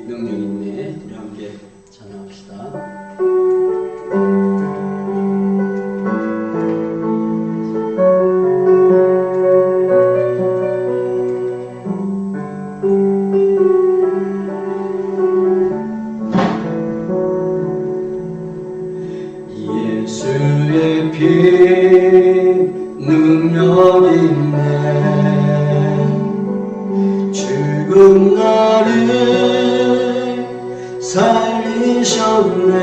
능력이 있네. 우리 함께 찬양합시다. 예수의 피 능력 있네. 죽은 나를 살리셨네.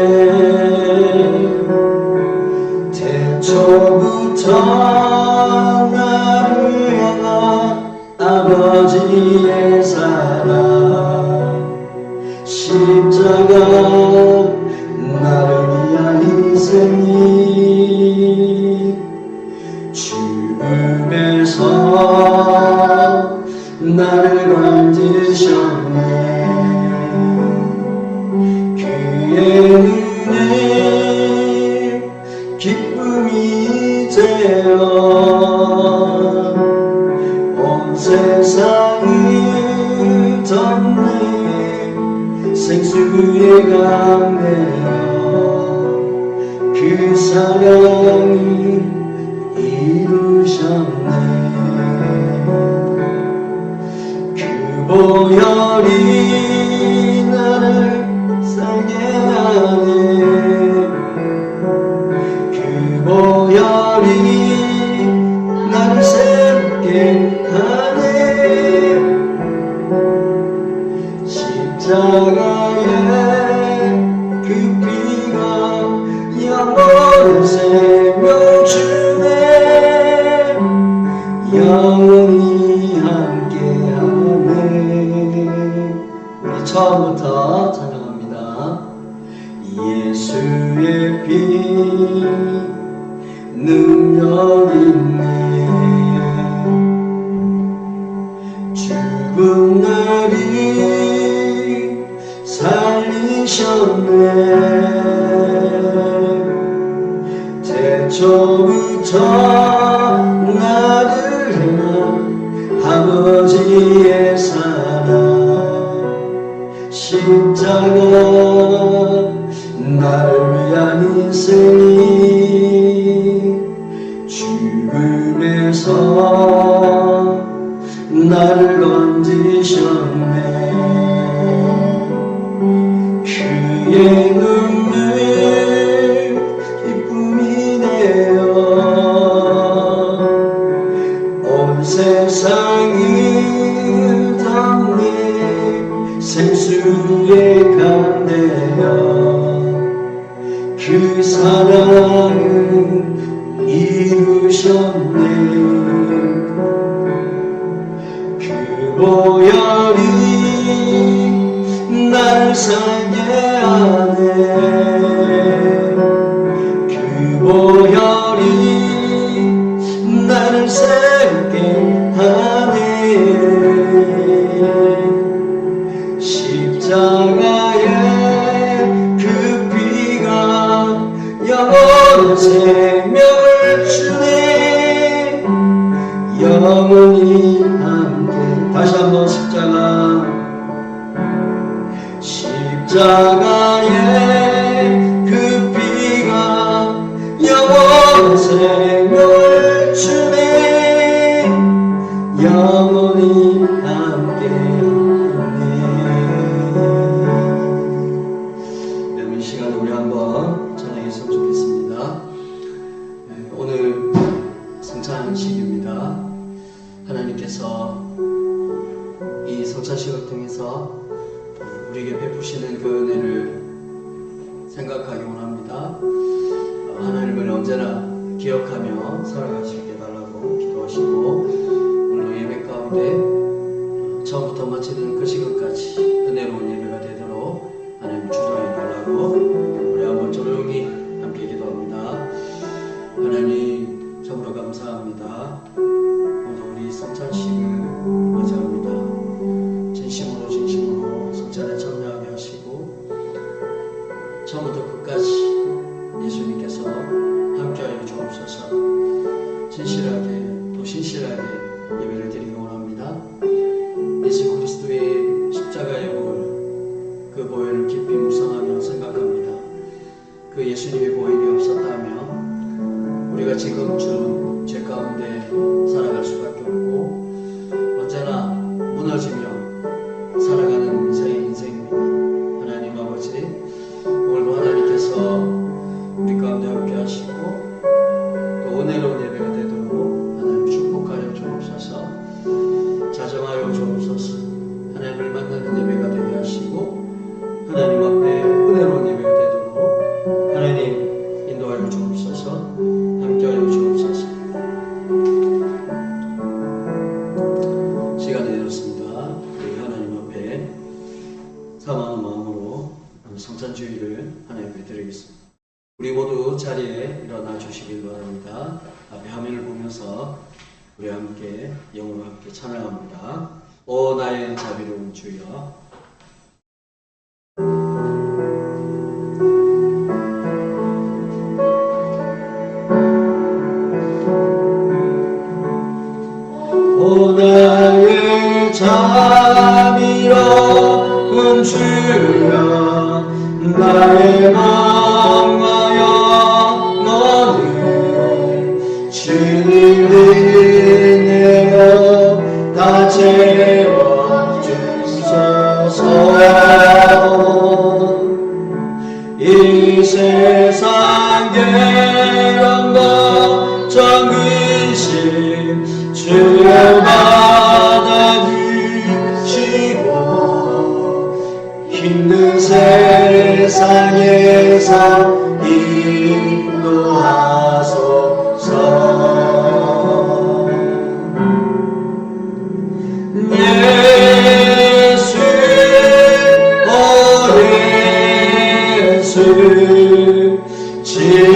태초부터 나를 향한 아버지의 사랑, 십자가 나를 위한 희생이 죽음에서 나를 건지셨네. 그의 눈에 기쁨이 되어 온 세상을 덮는 생수의 강내여 그 사랑을 이루셨네. 그 보혈이 나를 살게 하네. 그 보혈이 나를 새롭게 하네. 십자가에 그 피가 영원한 생명 주네. 영원히 함께하네. 우리 처음부터 찬양합니다. 예수의 피 능력 있네. 죽은 나를 살리셨네. 태초부터 나를 향한 아버지의 사랑, 십자가 나를 위한 희생이 죽음에서 나를 건지셨네. 그의 눈물 기쁨이 되어 온 세상을 덮는 생수의 강내여 그 사랑을 이루셨네. 그 보혈이 날 살게 하네. 그 보혈이 나를 새롭게 하네. 십자가에 그 피가 영원한 생명을 주네. 영원히 함께. 다시 한번 십자가에 그 피가 영원한 생명을 주네. 영원히 함께하네. 여러분, 이 시간에 우리 한번 찬양했으면 좋겠습니다. 오늘 성찬식입니다. 하나님께서 이 성찬식을 통해서 우리에게 베푸시는 그 은혜를 생각하기 원합니다. 하나님을 언제나 기억하며 살아갈 수 있게 달라고 기도하시고, 오늘 예배 가운데 처음부터 마치는 그 시간까지 은혜로운 예배가 되도록 하나님 주장해 달라고 우리 한번 조용히 함께 기도합니다. 하나님, 참으로 감사합니다. 오늘 우리 성찬식을 맞이합니다. 진심으로 성찬에 참여하게 하시고 처음부터 끝까지 예수님께서 함께하여 주옵소서. 진실하게 또 신실하게 예배를 드리기 원합니다. 예수 그리스도의 십자가의 복을 지금처럼 죄 가운데 살아갈 수밖에 없고 언제나 무너지며 살아가는 인생입니다. 하나님 아버지, 오늘도 하나님께서 우리 가운데 함께 하시고 또 은혜로운 예배가 되도록 하나님 축복하여 주옵소서. 자정하여 주옵소서. 하나님을 만나는 예배가 되게 하시고 하나님 앞에 은혜로운 예배가 되도록 하나님 인도하여 주옵소서. 함께하여 주옵소서. 시간이 되었습니다. 우리 하나님 앞에 사모하는 마음으로 성찬주의를 하나님께 드리겠습니다. 우리 모두 자리에 일어나 주시길 바랍니다. 앞에 화면을 보면서 우리 함께 영으로 함께 찬양합니다. 오 나의 자비로운 주여. 오 나의 자비로운 주여, 나의 마음과 영혼을 주님의 은혜로 다 채워주소서. 이 세상 괴로움과 정근심 주여 받아주시고 힘든 세상에서 인도하소서. 예수 오 예수 지키옵소서.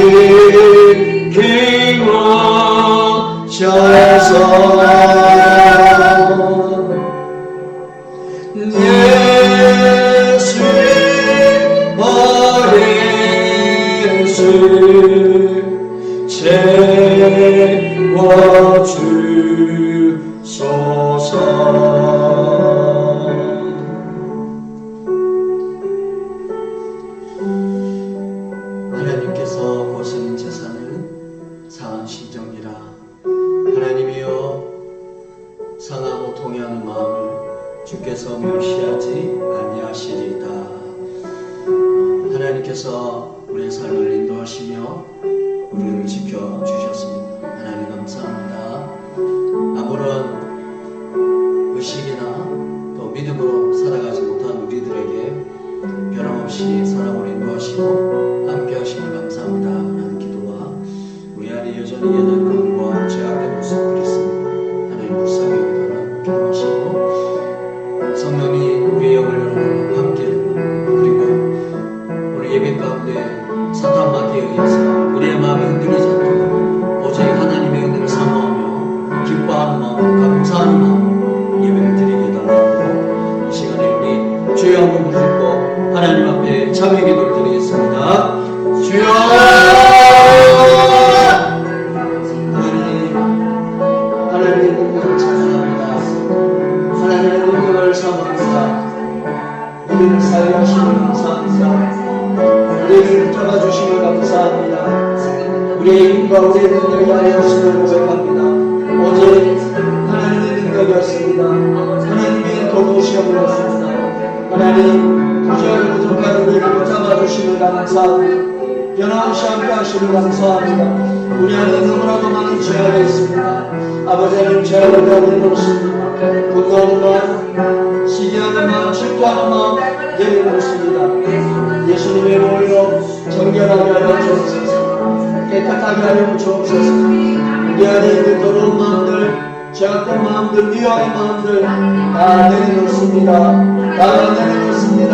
예수 오 예수 채워주소서. 하나님께서 거스린 제사는 상한 심정이라 하나님이여 상하고 통회하는 마음을 주께서 멸시하지 아니하시리이다. 하나님께서 우리의 삶을 인도하시며 우리를 지켜주셨습니다. 하나님 감사합니다. 아무런 의식이나 또 믿음으로 살아가지 못한 우리들에게 변함없이 사랑으로 인도하시고 함께 하심을 감사합니다. 하나님 기도와 우리 안에 여전히 옛날 마음과 죄악된 모습들이 있습니다. 하나님 불쌍히 여기도록 기도하시고 성령이 우리의 영을 열어주고 함께 그리고 오늘 예배 가운데 사탄 마귀에 의해서 우리의 마음이 흔들리지 않도록 오직 하나님의 은혜를 사모하며 기뻐하는 마음, 감사하는 마음으로 예배를 드리게 해달라고 이 시간에 우리 주여 한번 부르고 하나님 앞에 참여 기도를 드리겠습니다. 주여! 하나님의 능력을 찬양합니다. 하나님의 능력을 사모합니다. 우리를 살려주시면 감사합니다. 우리를 잡아주시면 감사합니다. 우리의 힘과 우리의 능력이 아니었음을 고백합니다. 오직 하나님의 능력이었습니다. 하나님의 도우시옵이었습니다. 하나님 부족하고 부족한 우리를 잡아주시면 감사합니다. 변함없이 함께 하시면 감사합니다. 우리 안에 너무나도 많은 죄악이 있습니다. 아버지 하나님 죄악을 내려놓습니다. 분노하는 마음, 시기하는 마음, 질투하는 마음 내려놓습니다. 예수님의 몸으로 정결하게 하여 주옵소서. 깨끗하게 하여 주옵소서. 우리 안에 있는 더러운 마음들, 죄악된 마음들, 미워한 마음들 다 내려놓습니다. 다 내려놓습니다.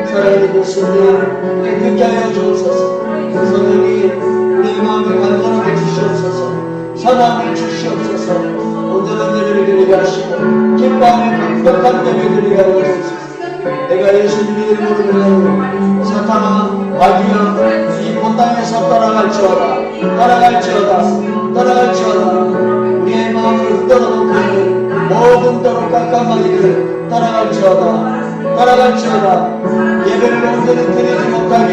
사랑의 예수님 깨끗게 하여 주옵소서. 성령이 우리의 마음을 간단하게 주시옵소서. 사랑을 주시옵소서. 온전한 예배를 드리게 하시고 기뻐하며 강력한 예배를 드리게 하여 주옵소서. 내가 예수님의 이름으로 부르노니 사탄아 마귀야 이 본 땅에서 떠나갈지어다. 우리의 마음을 흔들어 놓고 있는 모든 더럽고 깜깜한 마귀들을 떠나갈지어다. 예배를 온전히 드리지 못하게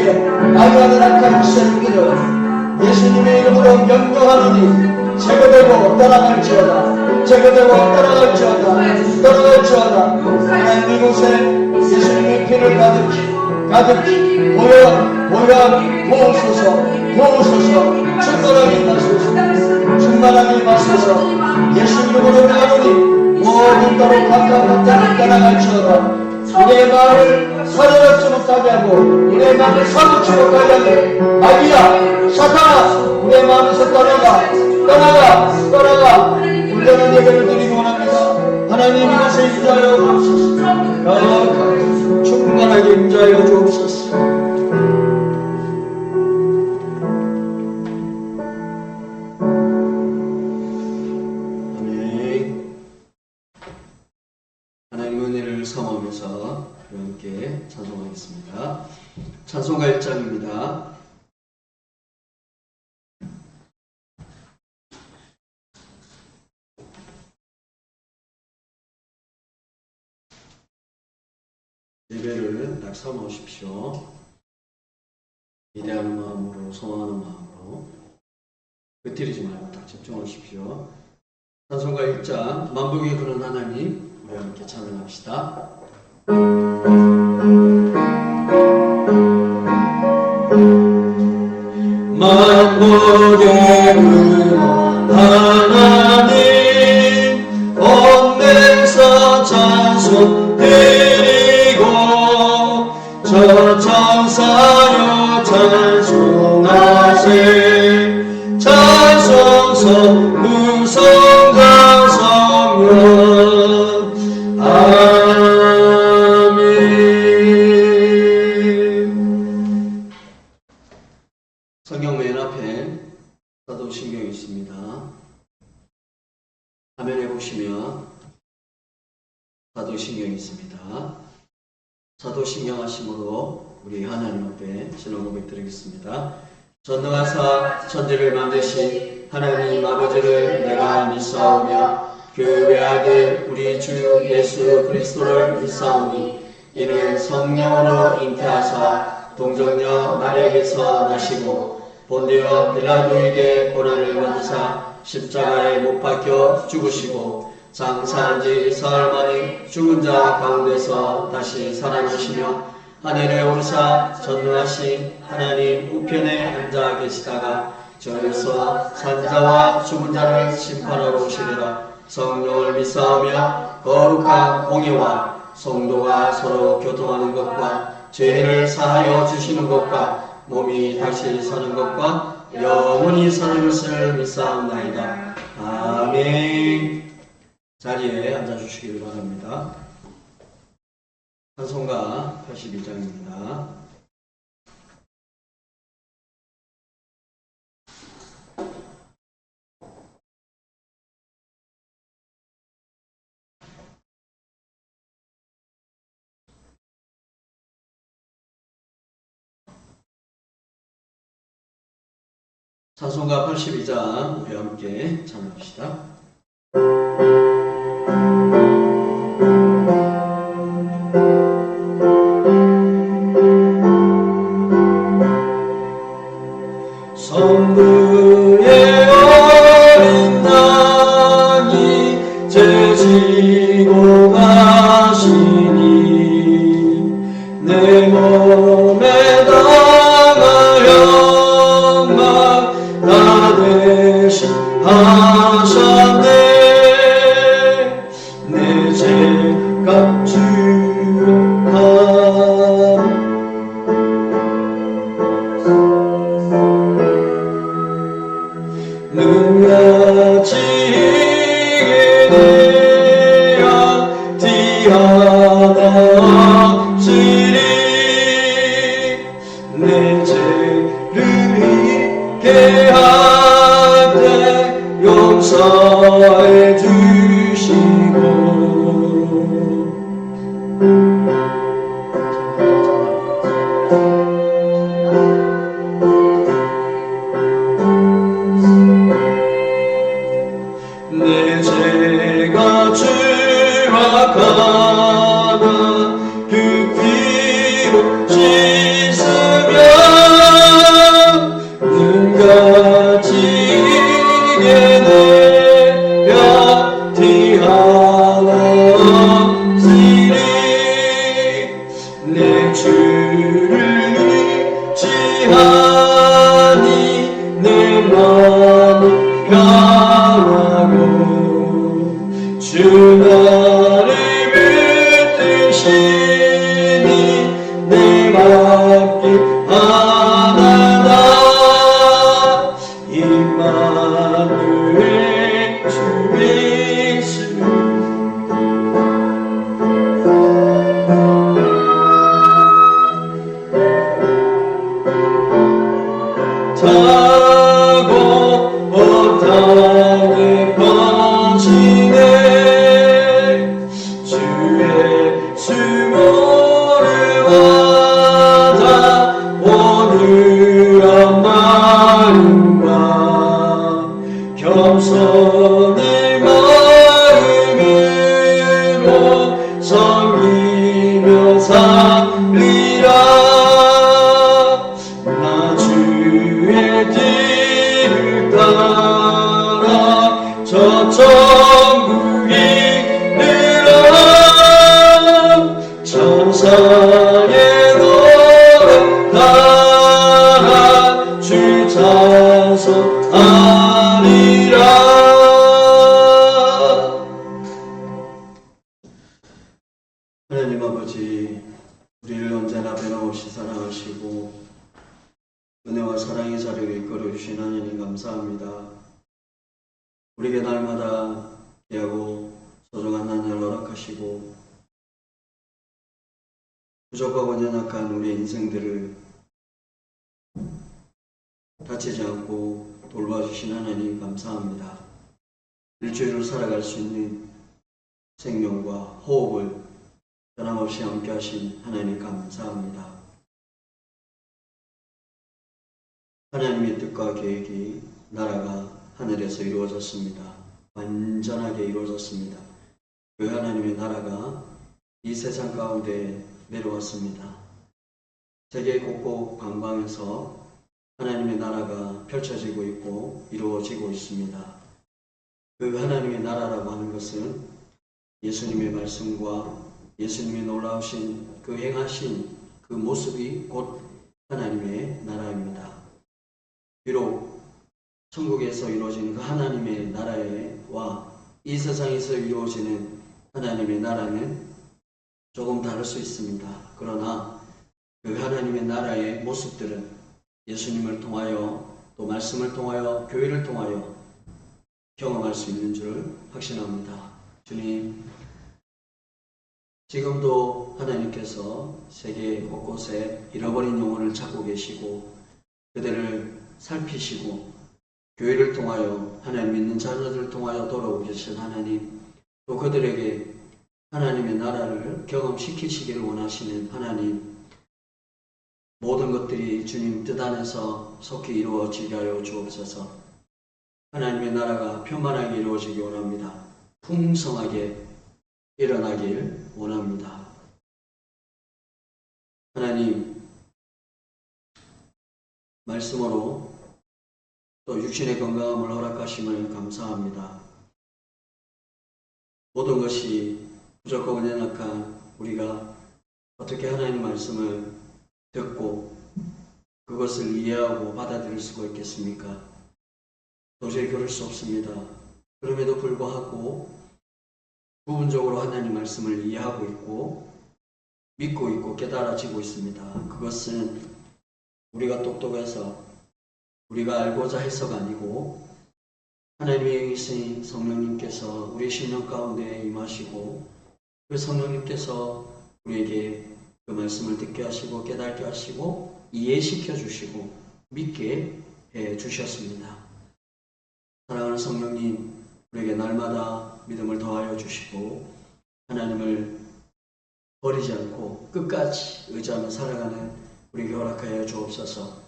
마귀하는 악한 세력들을 예수님의 이름으로 명령하노니 제거되고 떠나갈지어다. 제거되고 떠나갈지어다. 하나님 이곳에 예수님의 피를 가득히 부으소서. 충만하게 마소서. 예수 이름으로 명하노니 모든 도로 각각 떠나갈지어다. 우리의 마음을 사로잡지 못하게 하고 우리의 마음을 사로잡지 못하게 하고 마귀야, 사탄아, 우리의 마음에서 떠나가. 온전한 예배를 드리기 원합니다. 하나님 이것에 임자하여 주옵소서. 충만하게 임자하여 주옵소서. 하나님 은혜를 사모하면서 함께 찬송하겠습니다. 찬송가 1장입니다. 예배를 딱 삼으십시오. 기대하는 마음으로, 소망하는 마음으로 흩트리지 말고 딱 집중하십시오. 찬송가 1장 만복의 그런 하나님, 우리 함께 찬양합시다. 만복의 그런 하나님, 온 찬송 저 천사여 찬송하세. 찬송서 구성과 성령. 아멘. 성경 맨 앞에 사도신경이 있습니다. 화면에 보시면 사도신경이 있습니다. 사도신경 하심으로 우리 하나님 앞에 신앙 고백 드리겠습니다. 전능하사 천지를 만드신 하나님 아버지를 내가 믿사오며 그 외아들 우리 주 예수 그리스도를 믿사오니 이는 성령으로 잉태하사 동정녀 마리아에게서 나시고 본디오 빌라도에게 고난을 받으사 십자가에 못 박혀 죽으시고 장사한 지 사흘 만에 죽은 자 가운데서 다시 살아나시며 하늘에 오르사 전능하신 하나님 우편에 앉아 계시다가 저에서 산자와 죽은 자를 심판하러 오시리라. 성령을 믿사오며 거룩한 공의와 성도가 서로 교통하는 것과 죄를 사하여 주시는 것과 몸이 다시 사는 것과 영원히 사는 것을 믿사옵나이다. 아멘. 자리에 앉아주시기를 바랍니다. 찬송가 82장입니다. 찬송가 82장 우리 함께 찬양합시다. 성부의 어린 양이 제지고 가시니 내 몸에 당할 영광 다 대신 하셨네. 내 죄값 눈같이 되어 뒤하나 없으리. 내 죄를 잊게 하되 용서해 주시고 내 죄가 죄악하나 그 피로 씻으며 눈가 내 주를 잊지 아니 내 마음이 강하고 주 나를 붙드시니 내 맡길 하나다 임마누엘 주 예수 타고 땅에 번지네 주의 수고를 받아 오늘한 마음과 겸손의 마음으로 섬기며 살리라 나 주의 뒤를 따라 저 천국이 이르러 천사의 노래 따라 주 찬송하리라. 하나님 아버지, 우리를 언제나 변함없이 사랑하시고 은혜와 사랑의 자리를 이끌어 주신 하나님 감사합니다. 우리에게 날마다 귀하고 소중한 하나님을 허락하시고 부족하고 연약한 우리의 인생들을 다치지 않고 돌봐주신 하나님 감사합니다. 일주일을 살아갈 수 있는 생명과 호흡을 변함없이 함께 하신 하나님 감사합니다. 하나님의 뜻과 계획이 나라가 하늘에서 이루어졌습니다. 완전하게 이루어졌습니다. 그 하나님의 나라가 이 세상 가운데 내려왔습니다. 세계 곳곳 방방에서 하나님의 나라가 펼쳐지고 있고 이루어지고 있습니다. 그 하나님의 나라라고 하는 것은 예수님의 말씀과 예수님의 놀라우신 그 행하신 그 모습이 곧 하나님의 나라입니다. 비록 천국에서 이루어지는 그 하나님의 나라와 이 세상에서 이루어지는 하나님의 나라는 조금 다를 수 있습니다. 그러나 그 하나님의 나라의 모습들은 예수님을 통하여 또 말씀을 통하여 교회를 통하여 경험할 수 있는 줄 확신합니다. 주님, 지금도 하나님께서 세계 곳곳에 잃어버린 영혼을 찾고 계시고 그들을 살피시고 교회를 통하여 하나님 믿는 자녀들을 통하여 돌아오고 계신 하나님, 또 그들에게 하나님의 나라를 경험시키시기를 원하시는 하나님, 모든 것들이 주님 뜻 안에서 속히 이루어지게 하여 주옵소서. 하나님의 나라가 편만하게 이루어지기 원합니다. 풍성하게 일어나길 원합니다. 하나님, 말씀으로 또 육신의 건강함을 허락하심을 감사합니다. 모든 것이 부족하고 연약한 우리가 어떻게 하나님 말씀을 듣고 그것을 이해하고 받아들일 수가 있겠습니까? 도저히 그럴 수 없습니다. 그럼에도 불구하고 부분적으로 하나님 말씀을 이해하고 있고 믿고 있고 깨달아지고 있습니다. 그것은 우리가 똑똑해서 우리가 알고자 해서가 아니고 하나님의 이신 성령님께서 우리 심령 가운데 임하시고 그 성령님께서 우리에게 그 말씀을 듣게 하시고 깨닫게 하시고 이해시켜 주시고 믿게 해 주셨습니다. 사랑하는 성령님, 우리에게 날마다 믿음을 더하여 주시고 하나님을 버리지 않고 끝까지 의지하며 살아가는 우리에게 허락하여 주옵소서.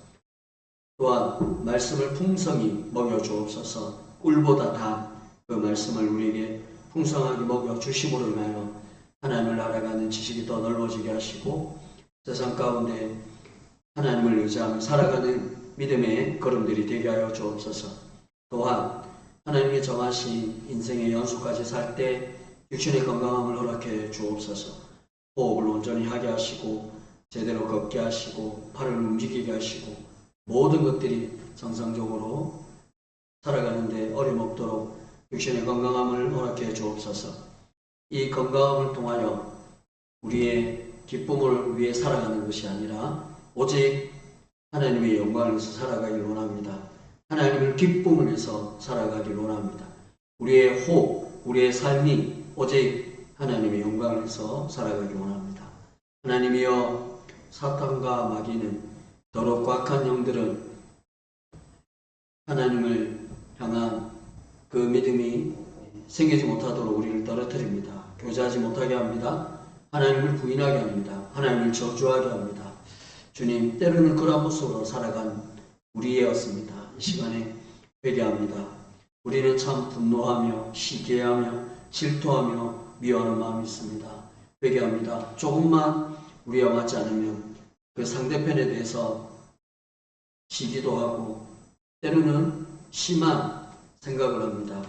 또한 말씀을 풍성히 먹여 주옵소서. 꿀보다 단 그 말씀을 우리에게 풍성하게 먹여 주심으로 인하여 하나님을 알아가는 지식이 더 넓어지게 하시고 세상 가운데 하나님을 의지하며 살아가는 믿음의 걸음들이 되게 하여 주옵소서. 또한 하나님의 정하신 인생의 연수까지 살 때 육신의 건강함을 허락해 주옵소서. 호흡을 온전히 하게 하시고 제대로 걷게 하시고 팔을 움직이게 하시고 모든 것들이 정상적으로 살아가는데 어림없도록 육신의 건강함을 허락해 주옵소서. 이 건강함을 통하여 우리의 기쁨을 위해 살아가는 것이 아니라 오직 하나님의 영광을 위해서 살아가길 원합니다. 하나님을 기쁨을 위해서 살아가길 원합니다. 우리의 호흡, 우리의 삶이 오직 하나님의 영광을 위해서 살아가길 원합니다. 하나님이여, 사탄과 마귀는 더럽고 악한 영들은 하나님을 향한 그 믿음이 생기지 못하도록 우리를 떨어뜨립니다. 교제하지 못하게 합니다. 하나님을 부인하게 합니다. 하나님을 저주하게 합니다. 주님, 때로는 그런 모습으로 살아간 우리였습니다. 이 시간에 회개합니다. 우리는 참 분노하며 시기하며 질투하며 미워하는 마음이 있습니다. 회개합니다. 조금만 우리와 맞지 않으면 그 상대편에 대해서 시기도 하고 때로는 심한 생각을 합니다.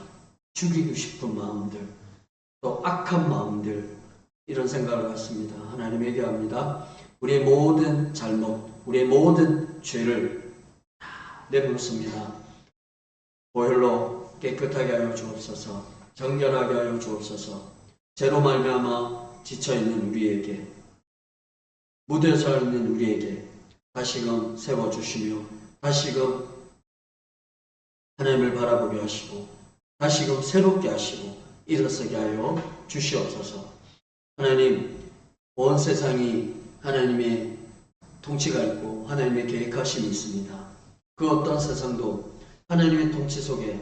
죽이고 싶은 마음들, 또 악한 마음들, 이런 생각을 갖습니다. 하나님 회개합니다. 우리의 모든 잘못, 우리의 모든 죄를 다 내놓습니다. 보혈로 깨끗하게 하여 주옵소서. 정결하게 하여 주옵소서. 죄로 말미암아 지쳐있는 우리에게, 무뎌져 있는 우리에게 다시금 세워주시며 다시금 하나님을 바라보게 하시고 다시금 새롭게 하시고 일어서게 하여 주시옵소서. 하나님, 온 세상이 하나님의 통치가 있고 하나님의 계획하심이 있습니다. 그 어떤 세상도 하나님의 통치 속에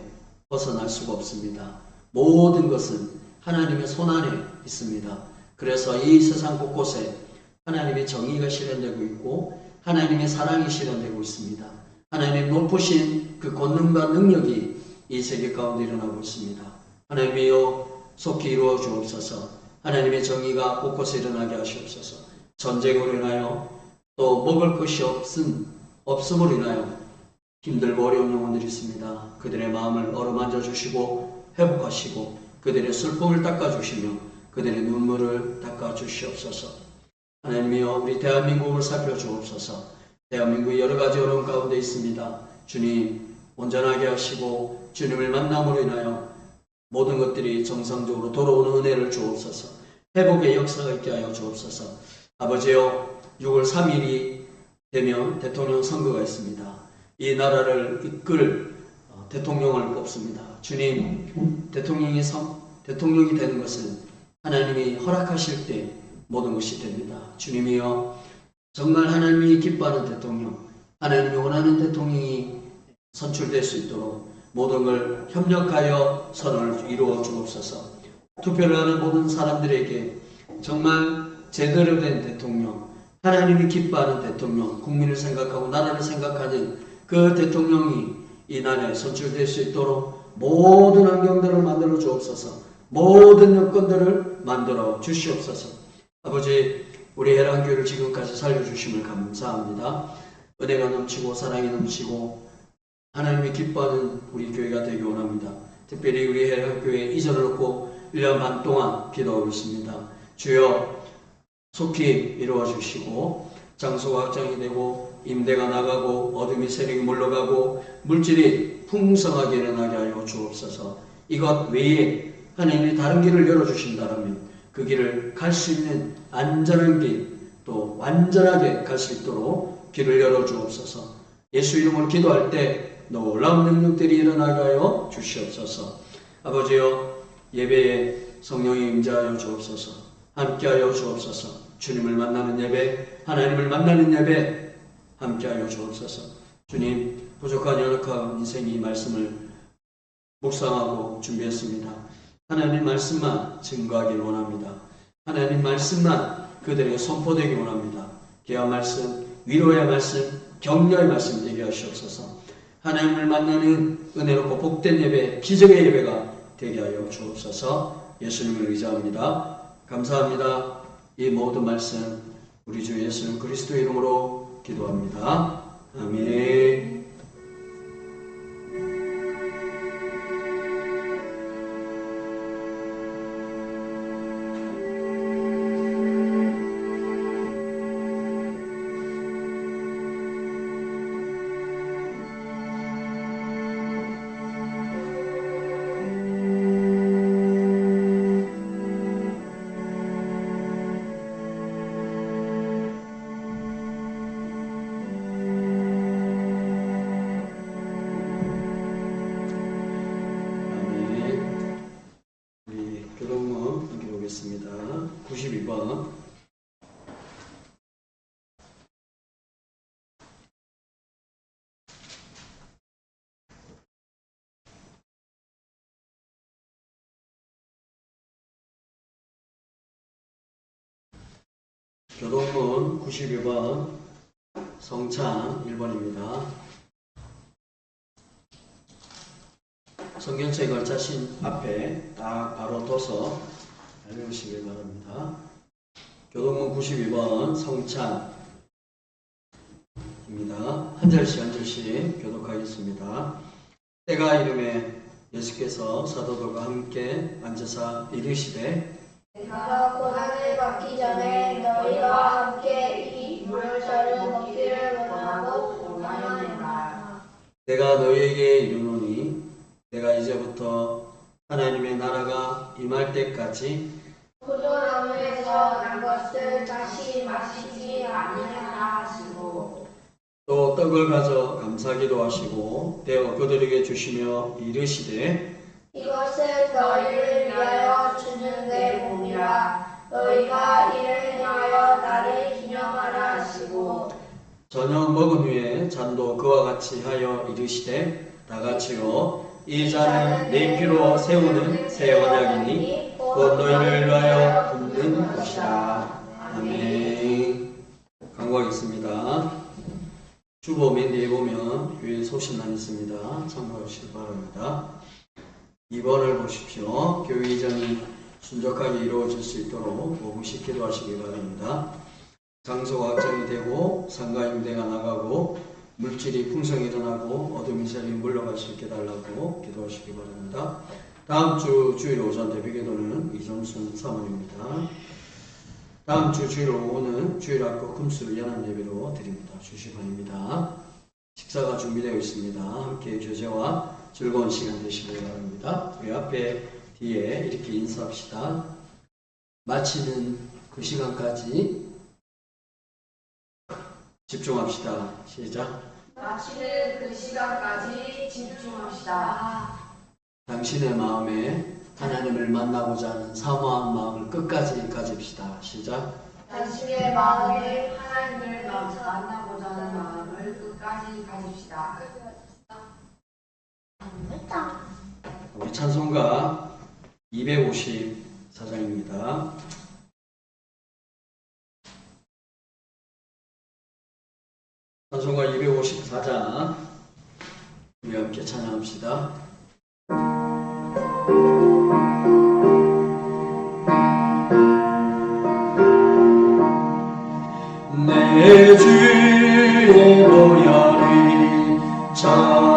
벗어날 수가 없습니다. 모든 것은 하나님의 손안에 있습니다. 그래서 이 세상 곳곳에 하나님의 정의가 실현되고 있고 하나님의 사랑이 실현되고 있습니다. 하나님의 높으신 그 권능과 능력이 이 세계 가운데 일어나고 있습니다. 하나님이여, 속히 이루어 주옵소서. 하나님의 정의가 곳곳에 일어나게 하시옵소서. 전쟁으로 인하여 또 먹을 것이 없음으로 인하여 힘들고 어려운 영혼들이 있습니다. 그들의 마음을 어루만져 주시고 회복하시고 그들의 슬픔을 닦아주시며 그들의 눈물을 닦아주시옵소서. 하나님이여, 우리 대한민국을 살펴주옵소서. 대한민국이 여러 가지 어려움 가운데 있습니다. 주님, 온전하게 하시고 주님을 만남으로 인하여 모든 것들이 정상적으로 돌아오는 은혜를 주옵소서. 회복의 역사가 있게 하여 주옵소서. 아버지여, 6월 3일이 되면 대통령 선거가 있습니다. 이 나라를 이끌 대통령을 뽑습니다. 주님, 대통령이 되는 것은 하나님이 허락하실 때 모든 것이 됩니다. 주님이여, 정말 하나님이 기뻐하는 대통령, 하나님이 원하는 대통령이 선출될 수 있도록 모든 걸 협력하여 선언을 이루어 주옵소서. 투표를 하는 모든 사람들에게 정말 제대로 된 대통령, 하나님이 기뻐하는 대통령, 국민을 생각하고 나라를 생각하는 그 대통령이 이 나라에 선출될 수 있도록 모든 환경들을 만들어 주옵소서. 모든 여건들을 만들어 주시옵소서. 아버지, 우리 해랑교회를 지금까지 살려주심을 감사합니다. 은혜가 넘치고 사랑이 넘치고 하나님이 기뻐하는 우리 교회가 되기 원합니다. 특별히 우리 해랑교회 이전을 놓고 1년 반 동안 기도하고 있습니다. 주여, 속히 이루어 주시고 장소가 확장이 되고 임대가 나가고 어둠이 세력이 물러가고 물질이 풍성하게 일어나게 하여 주옵소서. 이것 외에 하나님이 다른 길을 열어주신다면 그 길을 갈 수 있는 안전한 길, 또 완전하게 갈 수 있도록 길을 열어주옵소서. 예수 이름으로 기도할 때 놀라운 능력들이 일어나게 하여 주시옵소서. 아버지여, 예배에 성령이 임재하여 주옵소서. 함께하여 주옵소서. 주님을 만나는 예배, 하나님을 만나는 예배 함께하여 주옵소서. 주님, 부족한 연약한 인생이 말씀을 묵상하고 준비했습니다. 하나님 말씀만 증거하길 원합니다. 하나님 말씀만 그들에게 선포되기 원합니다. 귀한 말씀, 위로의 말씀, 격려의 말씀 되게 하시옵소서. 하나님을 만나는 은혜롭고 복된 예배, 기적의 예배가 되게 하여 주옵소서. 예수님을 의지합니다. 감사합니다. 이 모든 말씀 우리 주 예수 그리스도 이름으로 기도합니다. 아멘. 교동문 92번 성찬 1번입니다. 성경책 걸자신 앞에 딱 바로 둬서 알려주시길 바랍니다. 교동문 92번 성찬입니다. 한 절씩 한 절씩 교독하겠습니다. 때가 이름에 예수께서 사도들과 함께 앉으사 이르시되 내가 고난을 받기 전에 너희와 함께 이 유월절을 먹기를 원하고 원하노라. 내가 너희에게 이르노니 내가 이제부터 하나님의 나라가 임할 때까지 포도나무에서 난 것을 다시 마시지 아니하라 하시고 또 떡을 가져 감사기도 하시고 떼어 그들에게 주시며 이르시되 이것은 너희를 위하여 주는 내 몸이라. 너희가 이를 행하여 나를 기념하라 하시고 저녁 먹은 후에 잔도 그와 같이 하여 이르시되 다같이요 이 잔은 내 피로 세우는 새 언약이니 곧 너희를 위하여 붓는 것이라. 아멘. 강구하겠습니다. 주보 맨 뒤에 보면 교회 소신란 있습니다. 참고하시기 바랍니다. 2번을 보십시오. 교회 이전이 순적하게 이루어질 수 있도록 오후씩 기도하시기 바랍니다. 장소가 확정이 되고 상가 임대가 나가고 물질이 풍성히 일어나고 어둠이 세력이 물러갈 수 있게 달라고 기도하시기 바랍니다. 다음 주 주일 오전 대비기도는 이정순 사모입니다. 다음 주 주일 오후는 주일학교 금수 연합예배로 드립니다. 주시반입니다. 식사가 준비되어 있습니다. 함께 교제와 즐거운 시간 되시길 바랍니다. 우리 앞에 뒤에 이렇게 인사합시다. 마치는 그 시간까지 집중합시다. 시작. 마치는 그 시간까지 집중합시다. 당신의 마음에 하나님을 만나고자 하는 사모한 마음을 끝까지 가집시다. 시작. 당신의 마음에 하나님을 만나고자 하는 마음을 끝까지 가집시다. 우리 찬송가 254장입니다. 찬송가 254장 우리 함께 찬양합시다. 내 주의 보혈이 전하고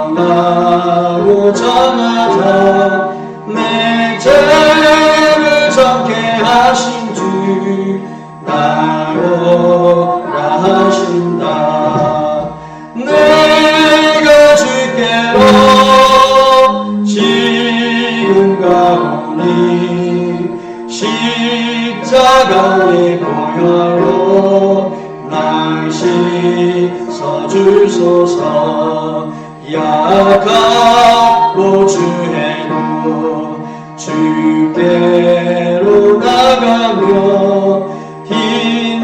전하자 내 죄를 정케 하신 주 날 오라 하신다. 내가 주께로 지금 가오니 십자가의 보혈로 날 씻어주소서. 약하고 주해도 주께로 나가며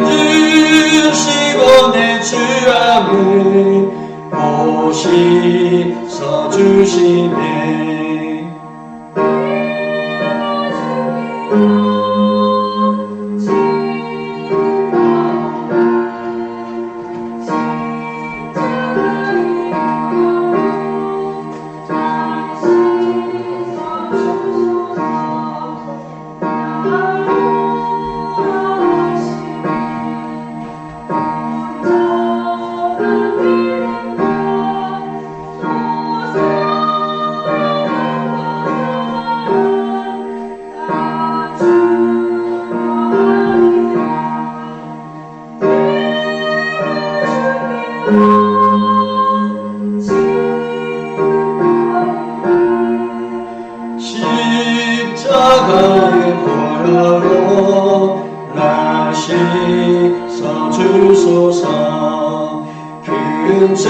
힘주시고 내 주함을 보시서 주시네. 십자가의 보혈로 날 씻어주소서. 근죄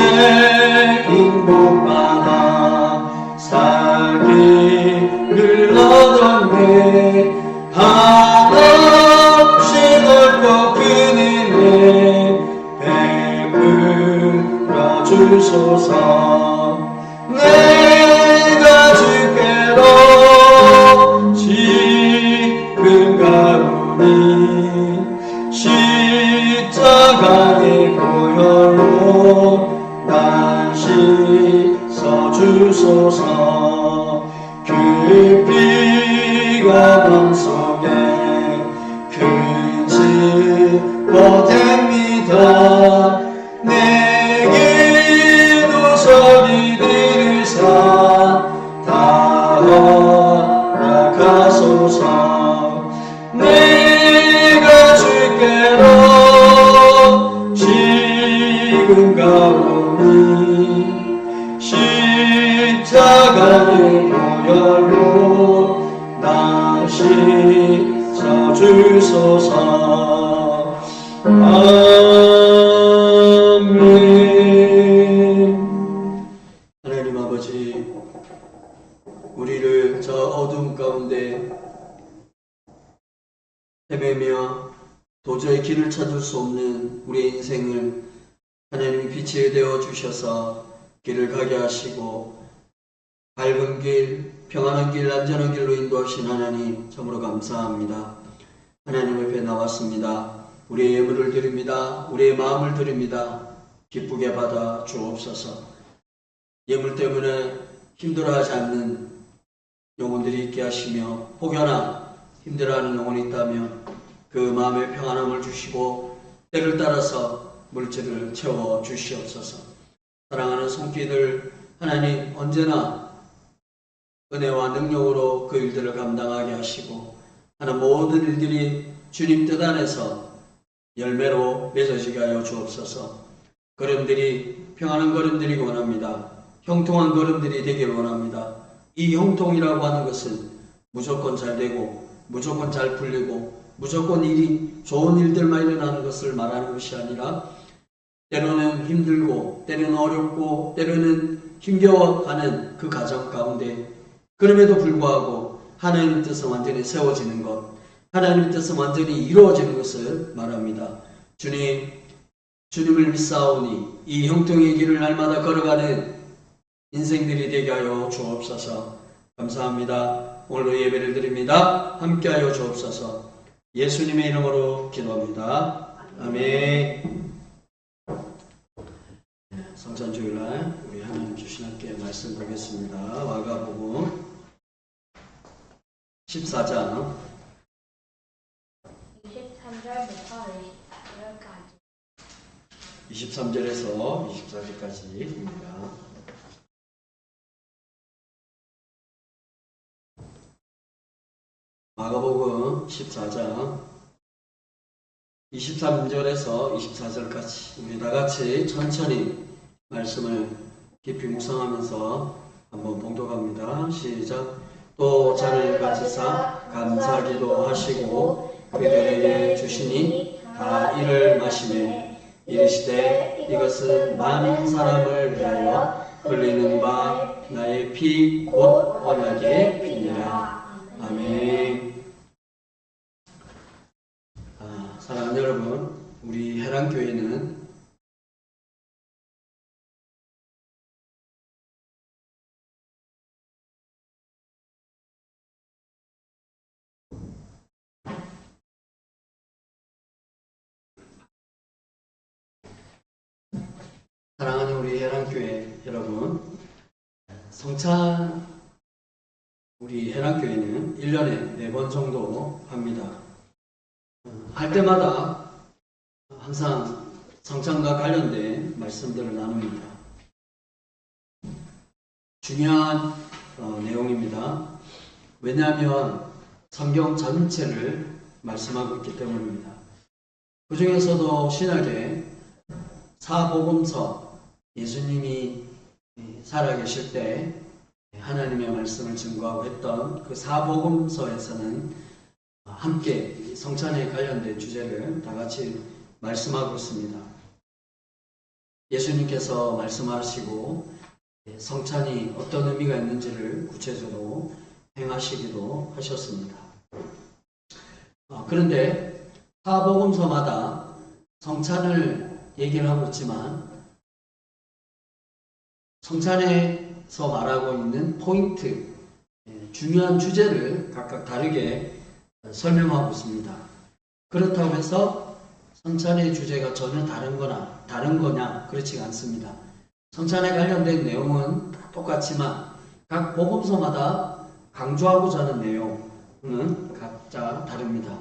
인복받아 살기를 얻었네. 한없이 넓고 큰 은혜 베풀어 주소서. 내가 주께로 지금 가오니 날 씻어주소서. 그 피가 맘속에 큰 증거 됩니다. 내 기도서기 들으사 다 허락하소서. 내가 주께로 지금 가오니 십자가를 보혈로 나 씻어주소서. 아멘. 하나님 아버지, 우리를 저 어둠 가운데 헤매며 도저히 길을 찾을 수 없는 우리의 인생을 하나님이 빛이 되어 주셔서 길을 가게 하시고 밝은 길, 평안한 길, 안전한 길로 인도하신 하나님 참으로 감사합니다. 하나님 앞에 나왔습니다. 우리의 예물을 드립니다. 우리의 마음을 드립니다. 기쁘게 받아 주옵소서. 예물 때문에 힘들어하지 않는 영혼들이 있게 하시며 혹여나 힘들어하는 영혼이 있다면 그 마음의 평안함을 주시고 때를 따라서 물질을 채워 주시옵소서. 사랑하는 손길들 하나님 언제나 은혜와 능력으로 그 일들을 감당하게 하시고 하는 모든 일들이 주님 뜻 안에서 열매로 맺어지게 하여 주옵소서. 걸음들이 평안한 걸음들이 원합니다. 형통한 걸음들이 되길 원합니다. 이 형통이라고 하는 것은 무조건 잘 되고 무조건 잘 풀리고 무조건 좋은 일들만 일어나는 것을 말하는 것이 아니라 때로는 힘들고 때로는 어렵고 때로는 힘겨워가는 그 과정 가운데 그럼에도 불구하고 하나님의 뜻은 완전히 세워지는 것, 하나님의 뜻은 완전히 이루어지는 것을 말합니다. 주님을 믿사오니 이 형통의 길을 날마다 걸어가는 인생들이 되게 하여 주옵소서. 감사합니다. 오늘도 예배를 드립니다. 함께하여 주옵소서. 예수님의 이름으로 기도합니다. 아멘. 성찬주일날 우리 하나님 주신 함께 말씀 보겠습니다. 마가복음 14장 23절부터 23절에서 24절까지입니다. 마가복음 14장 23절에서 24절까지 우리 다같이 천천히 말씀을 깊이 묵상하면서 한번 봉독합니다. 시작. 또 잔을 가지사 감사기도 하시고 그들에게 주시니 다 이를 마시매 이르시되 이것은 많은 사람을 위하여 흘리는 바 나의 피 곧 언약의 피니라. 아멘. 사랑하는 여러분, 우리 해랑교회는 사랑하는 우리 해랑교회 여러분, 성찬 우리 해랑교회는 1년에 4번 정도 합니다. 할 때마다 항상 성찬과 관련된 말씀들을 나눕니다. 중요한 내용입니다. 왜냐하면 성경 전체를 말씀하고 있기 때문입니다. 그 중에서도 신약의 사복음서, 예수님이 살아계실 때 하나님의 말씀을 증거하고 했던 그 사복음서에서는 함께 성찬에 관련된 주제를 다 같이 말씀하고 있습니다. 예수님께서 말씀하시고 성찬이 어떤 의미가 있는지를 구체적으로 행하시기도 하셨습니다. 그런데 사복음서마다 성찬을 얘기를 하고 있지만 성찬에서 말하고 있는 포인트, 중요한 주제를 각각 다르게 설명하고 있습니다. 그렇다고 해서 성찬의 주제가 전혀 다른 거냐? 그렇지가 않습니다. 성찬에 관련된 내용은 다 똑같지만 각 복음서마다 강조하고자 하는 내용은 각자 다릅니다.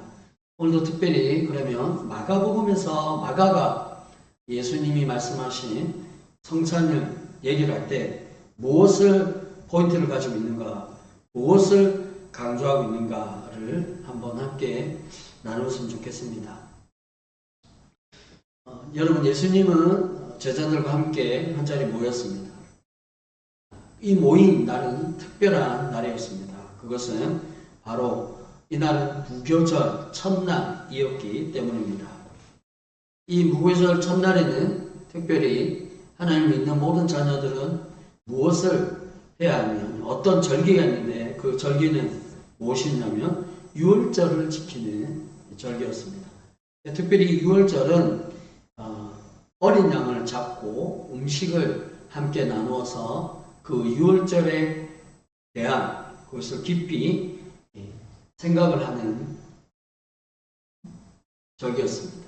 오늘도 특별히 그러면 마가복음에서 마가가 예수님이 말씀하신 성찬을 얘기를 할 때 무엇을 포인트를 가지고 있는가, 무엇을 강조하고 있는가를 한번 함께 나누었으면 좋겠습니다. 여러분, 예수님은 제자들과 함께 한 자리에 모였습니다. 이 모인 날은 특별한 날이었습니다. 그것은 바로 이날은 무교절 첫날이었기 때문입니다. 이 무교절 첫날에는 특별히 하나님을 믿는 모든 자녀들은 무엇을 해야 하면 어떤 절기가 있는데 그 절기는 무엇이냐면 유월절을 지키는 절기였습니다. 특별히 유월절은 어린 양을 잡고 음식을 함께 나누어서 그 유월절에 대한 그것을 깊이 생각을 하는 절기였습니다.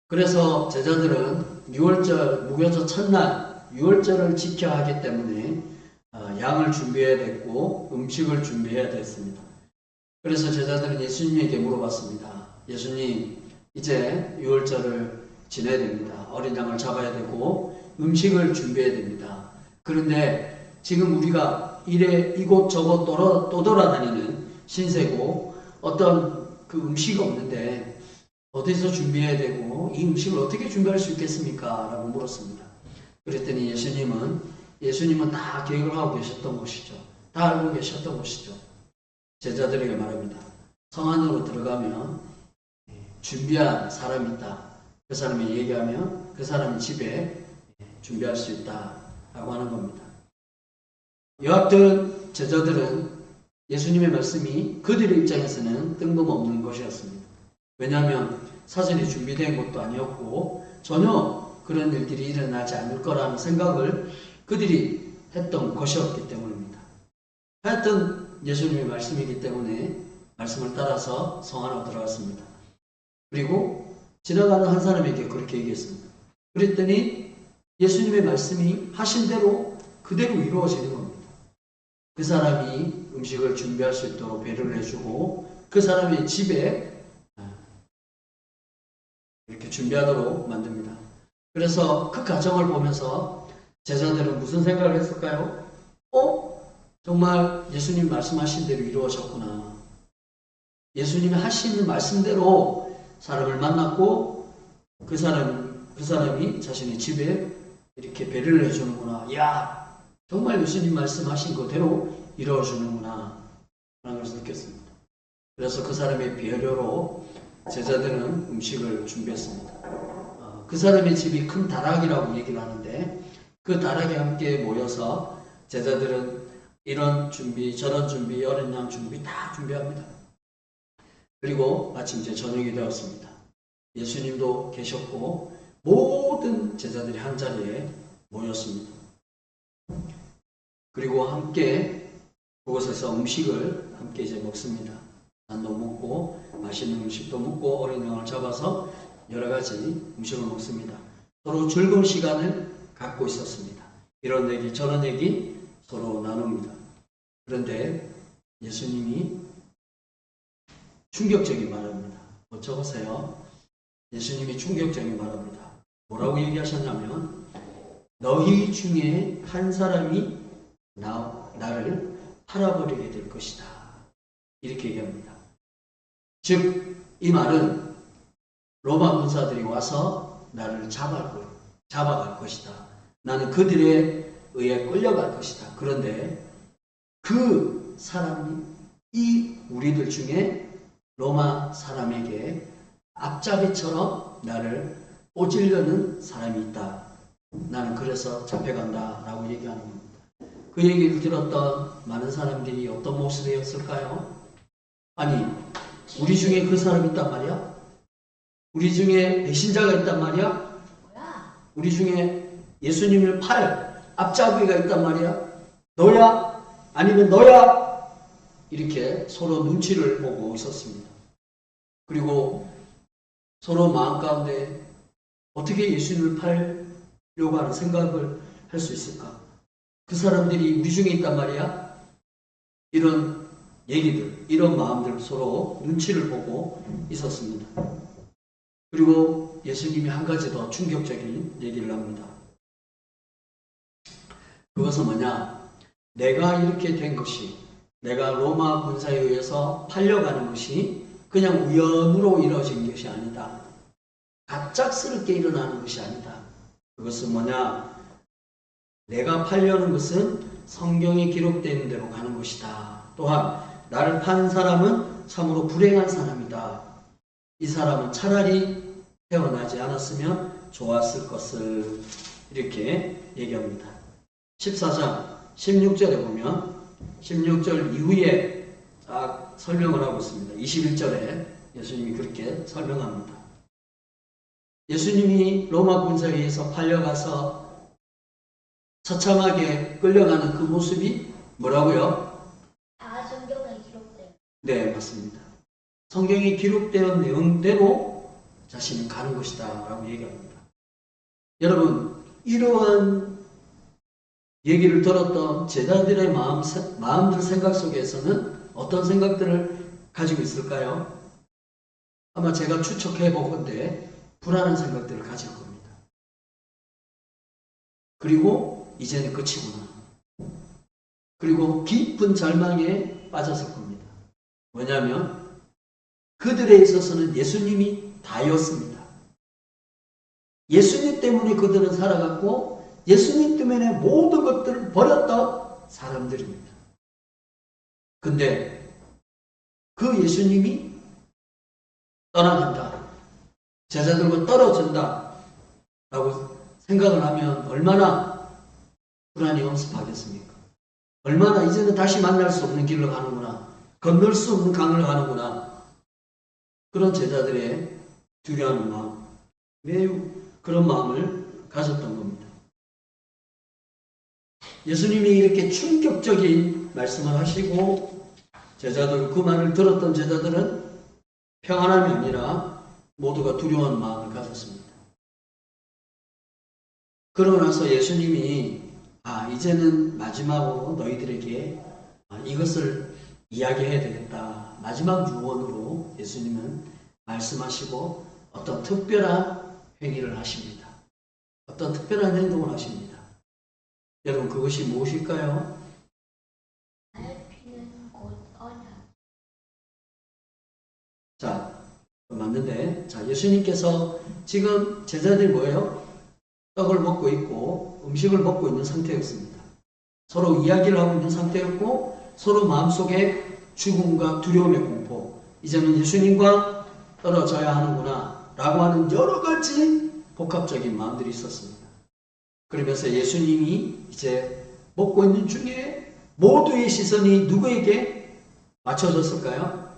그래서 제자들은 무교절 첫날 유월절을 지켜야 하기 때문에 양을 준비해야 됐고 음식을 준비해야 됐습니다. 그래서 제자들은 예수님에게 물어봤습니다. 예수님, 이제 유월절을 지내야 됩니다. 어린 양을 잡아야 되고 음식을 준비해야 됩니다. 그런데 지금 우리가 이곳 저곳 또 돌아다니는 신세고 어떤 그 음식이 없는데 어디서 준비해야 되고 이 음식을 어떻게 준비할 수 있겠습니까? 라고 물었습니다. 그랬더니 예수님은 다 계획을 하고 계셨던 것이죠. 다 알고 계셨던 것이죠. 제자들에게 말합니다. 성 안으로 들어가면 준비한 사람이 있다. 그 사람이 얘기하면 그 사람이 집에 준비할 수 있다 라고 하는 겁니다. 이와 같은 제자들은 예수님의 말씀이 그들의 입장에서는 뜬금없는 것이었습니다. 왜냐하면 사전에 준비된 것도 아니었고 전혀 그런 일들이 일어나지 않을 거라는 생각을 그들이 했던 것이었기 때문입니다. 하여튼 예수님의 말씀이기 때문에 말씀을 따라서 성 안으로 들어갔습니다. 그리고 지나가는 한 사람에게 그렇게 얘기했습니다. 그랬더니 예수님의 말씀이 하신 대로 그대로 이루어지는 겁니다. 그 사람이 음식을 준비할 수 있도록 배려를 해주고 그 사람의 집에 이렇게 준비하도록 만듭니다. 그래서 그 과정을 보면서 제자들은 무슨 생각을 했을까요? 정말 예수님 말씀하신 대로 이루어졌구나. 예수님이 하시는 말씀대로 사람을 만났고 그 사람이 자신의 집에 이렇게 배려를 해주는구나. 야, 정말 예수님 말씀하신 그대로 이루어주는구나 라는 것을 느꼈습니다. 그래서 그 사람의 배려로 제자들은 음식을 준비했습니다. 그 사람의 집이 큰 다락이라고 얘기를 하는데 그 다락에 함께 모여서 제자들은 이런 준비, 저런 준비, 어린 양 준비 다 준비합니다. 그리고 마침 이제 저녁이 되었습니다. 예수님도 계셨고 모든 제자들이 한 자리에 모였습니다. 그리고 함께 그곳에서 음식을 함께 이제 먹습니다. 잔도 먹고 맛있는 음식도 먹고 어린 양을 잡아서 여러 가지 음식을 먹습니다. 서로 즐거운 시간을 갖고 있었습니다. 이런 얘기 저런 얘기 서로 나눕니다. 그런데 예수님이 충격적인 말합니다. 적으세요. 예수님이 충격적인 말합니다. 뭐라고 얘기하셨냐면 너희 중에 한 사람이 나를 팔아버리게 될 것이다. 이렇게 얘기합니다. 즉 이 말은 로마 군사들이 와서 나를 잡아갈 것이다. 나는 그들에 의해 끌려갈 것이다. 그런데 그 사람이 우리들 중에 로마 사람에게 앞잡이처럼 나를 꼬질려는 사람이 있다. 나는 그래서 잡혀간다 라고 얘기하는 겁니다. 그 얘기를 들었던 많은 사람들이 어떤 모습이었을까요? 아니, 우리 중에 그 사람이 있단 말이야? 우리 중에 배신자가 있단 말이야? 우리 중에 예수님을 팔 앞잡이가 있단 말이야? 너야? 아니면 너야? 이렇게 서로 눈치를 보고 있었습니다. 그리고 서로 마음 가운데 어떻게 예수님을 팔려고 하는 생각을 할 수 있을까? 그 사람들이 우리 중에 있단 말이야. 이런 얘기들, 이런 마음들 서로 눈치를 보고 있었습니다. 그리고 예수님이 한 가지 더 충격적인 얘기를 합니다. 그것은 뭐냐? 내가 이렇게 된 것이, 내가 로마 군사에 의해서 팔려가는 것이 그냥 우연으로 이루어진 것이 아니다. 갑작스럽게 일어나는 것이 아니다. 그것은 뭐냐? 내가 팔려는 것은 성경에 기록되어 있는 대로 가는 것이다. 또한 나를 판 사람은 참으로 불행한 사람이다. 이 사람은 차라리 태어나지 않았으면 좋았을 것을 이렇게 얘기합니다. 14장 16절에 보면 16절 이후에 딱 설명을 하고 있습니다. 21절에 예수님이 그렇게 설명합니다. 예수님이 로마 군사에 의해서 팔려가서 처참하게 끌려가는 그 모습이 뭐라고요? 다 성경에 기록돼요. 네, 맞습니다. 성경에 기록된 내용대로 자신이 가는 것이다 라고 얘기합니다. 여러분, 이러한 얘기를 들었던 제자들의 마음들 생각 속에서는 어떤 생각들을 가지고 있을까요? 아마 제가 추측해 보건대 불안한 생각들을 가질 겁니다. 그리고 이제는 끝이구나. 그리고 깊은 절망에 빠졌을 겁니다. 왜냐하면 그들에 있어서는 예수님이 다였습니다. 예수님 때문에 그들은 살아갔고 예수님 때문에 모든 것들을 버렸던 사람들입니다. 근데 그 예수님이 떠나간다. 제자들과 떨어진다. 라고 생각을 하면 얼마나 불안이 엄습하겠습니까? 얼마나 이제는 다시 만날 수 없는 길로 가는구나. 건널 수 없는 강을 가는구나. 그런 제자들의 두려워하는 마음, 매우 그런 마음을 가졌던 겁니다. 예수님이 이렇게 충격적인 말씀을 하시고 제자들, 그 말을 들었던 제자들은 평안함이 아니라 모두가 두려운 마음을 가졌습니다. 그러고 나서 예수님이 이제는 마지막으로 너희들에게 이것을 이야기해야 되겠다. 마지막 유언으로 예수님은 말씀하시고 어떤 특별한 행위를 하십니다. 어떤 특별한 행동을 하십니다. 여러분, 그것이 무엇일까요? 알피는 곧 언약. 자, 맞는데, 예수님께서 지금 제자들이 뭐예요? 떡을 먹고 있고 음식을 먹고 있는 상태였습니다. 서로 이야기를 하고 있는 상태였고 서로 마음속에 죽음과 두려움의 공포, 이제는 예수님과 떨어져야 하는구나 라고 하는 여러 가지 복합적인 마음들이 있었습니다. 그러면서 예수님이 이제 먹고 있는 중에 모두의 시선이 누구에게 맞춰졌을까요?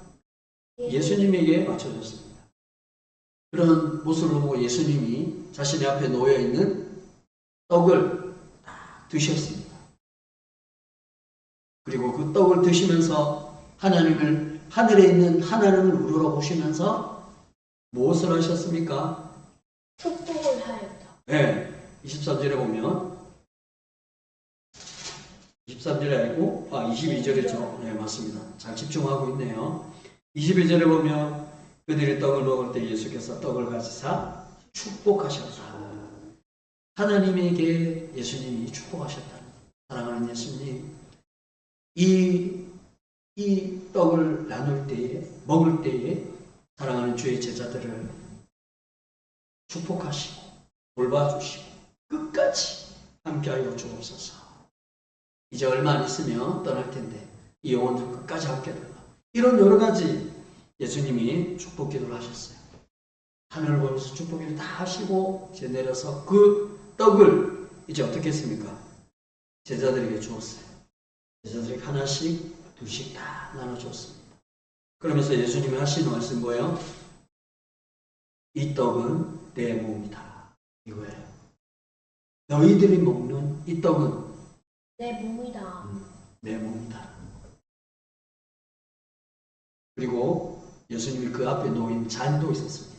예수님에게 맞춰졌습니다. 그런 모습을 보고 예수님이 자신의 앞에 놓여있는 떡을 다 드셨습니다. 그리고 그 떡을 드시면서 하늘에 있는 하나님을 우러러보시면서 무엇을 하셨습니까? 축복을 하였다. 네, 23절에 보면 23절에 아니고 22절이죠. 네, 맞습니다. 잘 집중하고 있네요. 22절에 보면 그들이 떡을 먹을 때 예수께서 떡을 가지사 축복하셨다. 하나님에게 예수님이 축복하셨다. 사랑하는 예수님, 이 떡을 나눌 때에, 먹을 때에 사랑하는 주의 제자들을 축복하시고 돌봐주시고 끝까지 함께하여 주옵소서. 이제 얼마 안 있으면 떠날 텐데 이 영혼들 끝까지 함께 달라. 이런 여러 가지 예수님이 축복 기도를 하셨어요. 하늘을 보면서 축복 기도 다 하시고 이제 내려서 그 떡을 이제 어떻게 했습니까? 제자들에게 주었어요. 제자들에게 하나씩 둘씩 다 나눠줬습니다. 그러면서 예수님이 하시는 말씀 뭐예요? 이 떡은 내 몸이다. 이거예요. 너희들이 먹는 이 떡은 내 몸이다. 내 몸이다. 그리고 예수님이 그 앞에 놓인 잔도 있었습니다.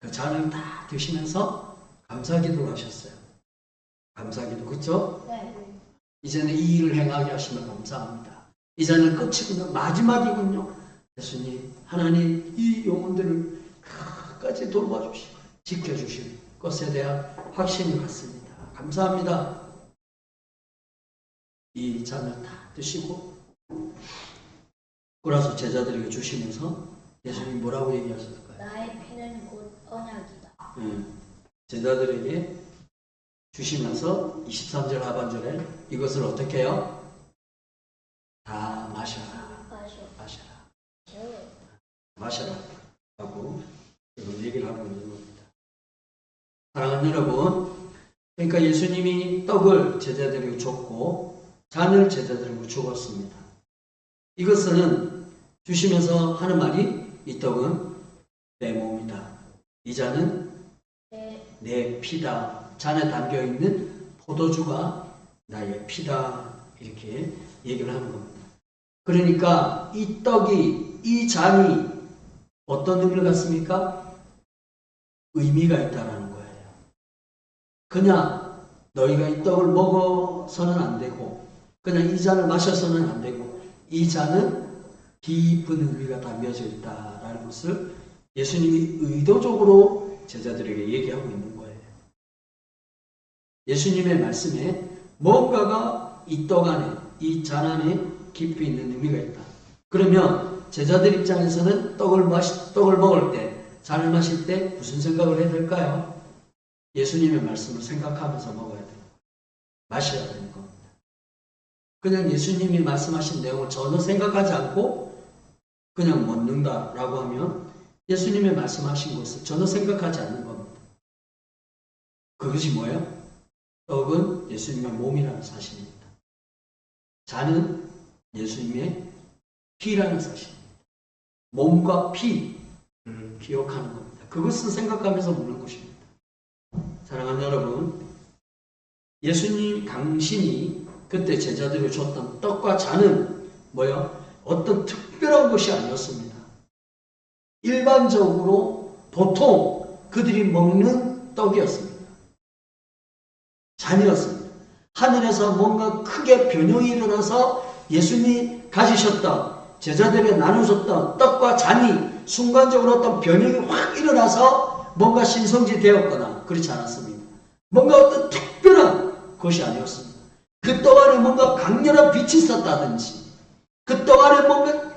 그 잔을 다 드시면서 감사기도를 하셨어요. 감사기도, 그렇죠? 네. 이제는 이 일을 행하게 하시면 감사합니다. 이제는 끝이군요. 마지막이군요. 예수님, 하나님 이 영혼들을 끝까지 돌봐주시고 지켜주실 것에 대한 확신이 갔습니다. 감사합니다. 이 잔을 다 드시고 그래서 제자들에게 주시면서 예수님 뭐라고 얘기하셨을까요? 나의 피는 곧 언약이다. 제자들에게 주시면서 23절 하반절에 이것을 어떻게 해요? 다 마셔라. 마셔라. 마셔라. 하고 지금 얘기를 하고 있는 겁니다. 사랑하는 여러분, 그러니까 예수님이 떡을 제자들에게 줬고 잔을 제자들에게 주었습니다. 이것은 주시면서 하는 말이 이 떡은 내 몸이다. 이 잔은 내 피다. 잔에 담겨있는 포도주가 나의 피다. 이렇게 얘기를 하는 겁니다. 그러니까 이 떡이, 이 잔이 어떤 의미를 갖습니까? 의미가 있다는 거예요. 그냥 너희가 이 떡을 먹어서는 안 되고 그냥 이 잔을 마셔서는 안 되고 이 잔은 깊은 의미가 담겨져 있다라는 것을 예수님이 의도적으로 제자들에게 얘기하고 있는 거예요. 예수님의 말씀에 뭔가가 이 떡 안에, 이 잔 안에 깊이 있는 의미가 있다. 그러면 제자들 입장에서는 떡을 먹을 때, 잔을 마실 때 무슨 생각을 해야 될까요? 예수님의 말씀을 생각하면서 먹어야 돼요. 마셔야 되는 겁니다. 그냥 예수님이 말씀하신 내용을 전혀 생각하지 않고 그냥 먹는다라고 하면 예수님의 말씀하신 것을 전혀 생각하지 않는 겁니다. 그것이 뭐예요? 떡은 예수님의 몸이라는 사실입니다. 잔은 예수님의 피라는 사실입니다. 몸과 피를 기억하는 겁니다. 그것을 생각하면서 먹는 것입니다. 사랑하는 여러분, 예수님 당신이 그때 제자들에게 줬던 떡과 잔은 뭐예요? 어떤 특별한 것이 아니었습니다. 일반적으로 보통 그들이 먹는 떡이었습니다. 잔이었습니다. 하늘에서 뭔가 크게 변형이 일어나서 예수님이 가지셨던 제자들에게 나누셨던 떡과 잔이 순간적으로 어떤 변형이 확 일어나서 뭔가 신성지 되었거나 그렇지 않았습니다. 뭔가 어떤 특별한 것이 아니었습니다. 그 떡 안에 뭔가 강렬한 빛이 있었다든지 그 떡 안에 뭔가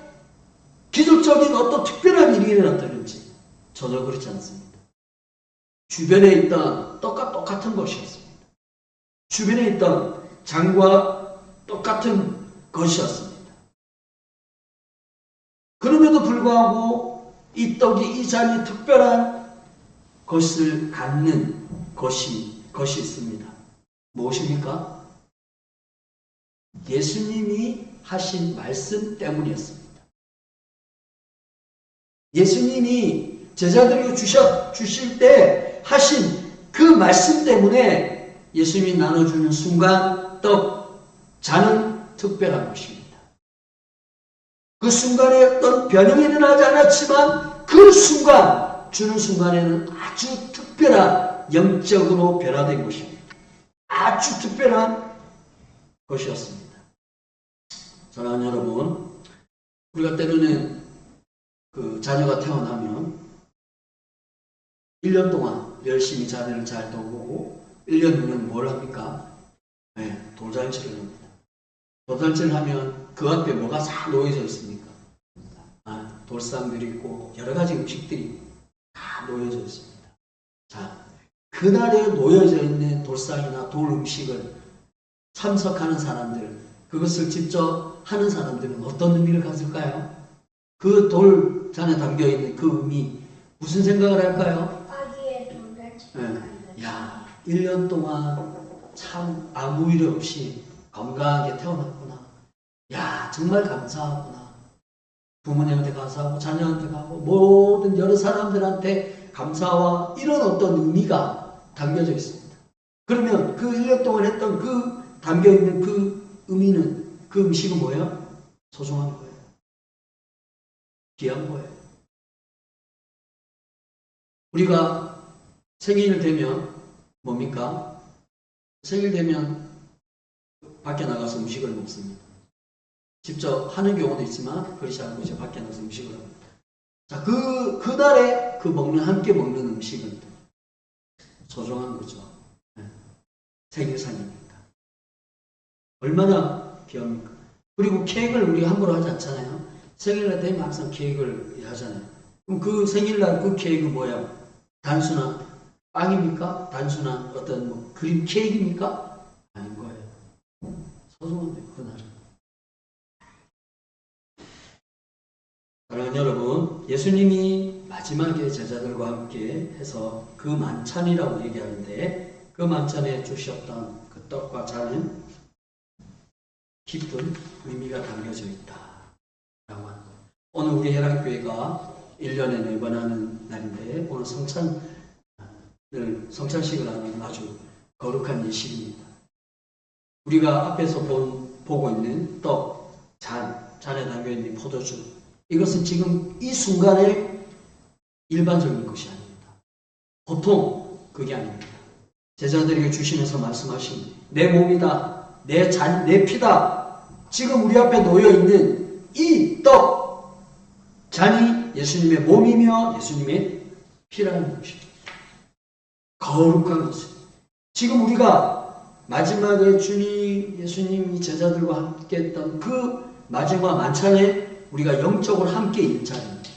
기술적인 어떤 특별한 일이 일어났다든지 전혀 그렇지 않습니다. 주변에 있던 떡과 똑같은 것이었습니다. 주변에 있던 잔과 똑같은 것이었습니다. 그럼에도 불구하고 이 떡이, 이 잔이 특별한 것을 갖는 것이 있습니다. 무엇입니까? 예수님이 하신 말씀 때문이었습니다. 예수님이 제자들에게 주실 때 하신 그 말씀 때문에 예수님이 나눠주는 순간 떡, 잔은 특별한 것입니다. 그 순간에 어떤 변형이 일어나지 않았지만 그 순간, 주는 순간에는 아주 특별한 영적으로 변화된 것입니다. 아주 특별한 것이었습니다. 사랑하는 여러분, 우리가 때로는 그 자녀가 태어나면 1년 동안 열심히 자녀를 잘 돌보고 1년 후면 뭘 합니까? 네, 돌잔치를 합니다. 돌잔치를 하면 그 앞에 뭐가 다 놓여져 있습니까? 돌상들이 있고 여러 가지 음식들이 다 놓여져 있습니다. 자, 그날에 놓여져 있는 돌상이나 돌 음식을 참석하는 사람들, 그것을 직접 하는 사람들은 어떤 의미를 가질까요? 그 돌잔에 담겨있는 그 의미, 무슨 생각을 할까요? 아기의 돌잔치. 네. 야, 1년 동안 참 아무 일 없이 건강하게 태어났구나. 야, 정말 감사하구나. 부모님한테 감사하고 자녀한테 감사하고 모든 여러 사람들한테 감사와 이런 어떤 의미가 담겨져 있습니다. 그러면 그 1년 동안 했던 그 담겨있는 그 의미는, 그 음식은 뭐예요? 소중한 거예요. 귀한 거예요. 우리가 생일 되면 뭡니까? 생일 되면 밖에 나가서 음식을 먹습니다. 직접 하는 경우도 있지만 그렇지 않고 이제 밖에 나가서 음식을 합니다. 자, 그날에 함께 먹는 음식은 소중한 거죠. 네. 생일상이니까. 얼마나 귀합니까? 그리고 케이크를 우리가 함부로 하지 않잖아요. 생일날 되면 항상 케이크를 하잖아요. 그럼 그 생일날 그 케이크 뭐야? 단순한 빵입니까? 단순한 어떤 뭐 그림 케이크입니까? 아닌 거예요. 소중한데 그날은. 사랑하는 여러분, 예수님이 마지막에 제자들과 함께 해서 그 만찬이라고 얘기하는데 그 만찬에 주셨던 그 떡과 잔은 깊은 의미가 담겨져 있다라고 하는 거예요. 오늘 우리 해랑교회가 1년에 4번 하는 날인데 오늘 성찬식을 하는 아주 거룩한 예식입니다. 우리가 앞에서 보고 있는 떡, 잔에 담겨있는 포도주, 이것은 지금 이 순간에 일반적인 것이 아닙니다. 보통 그게 아닙니다. 제자들에게 주시면서 말씀하신 내 몸이다, 내 피다. 지금 우리 앞에 놓여있는 이 떡, 잔이 예수님의 몸이며 예수님의 피라는 것입니다. 거룩한 것입니다. 지금 우리가 마지막에 예수님이 제자들과 함께 했던 그 마지막 만찬에 우리가 영적으로 함께 있는 자리입니다.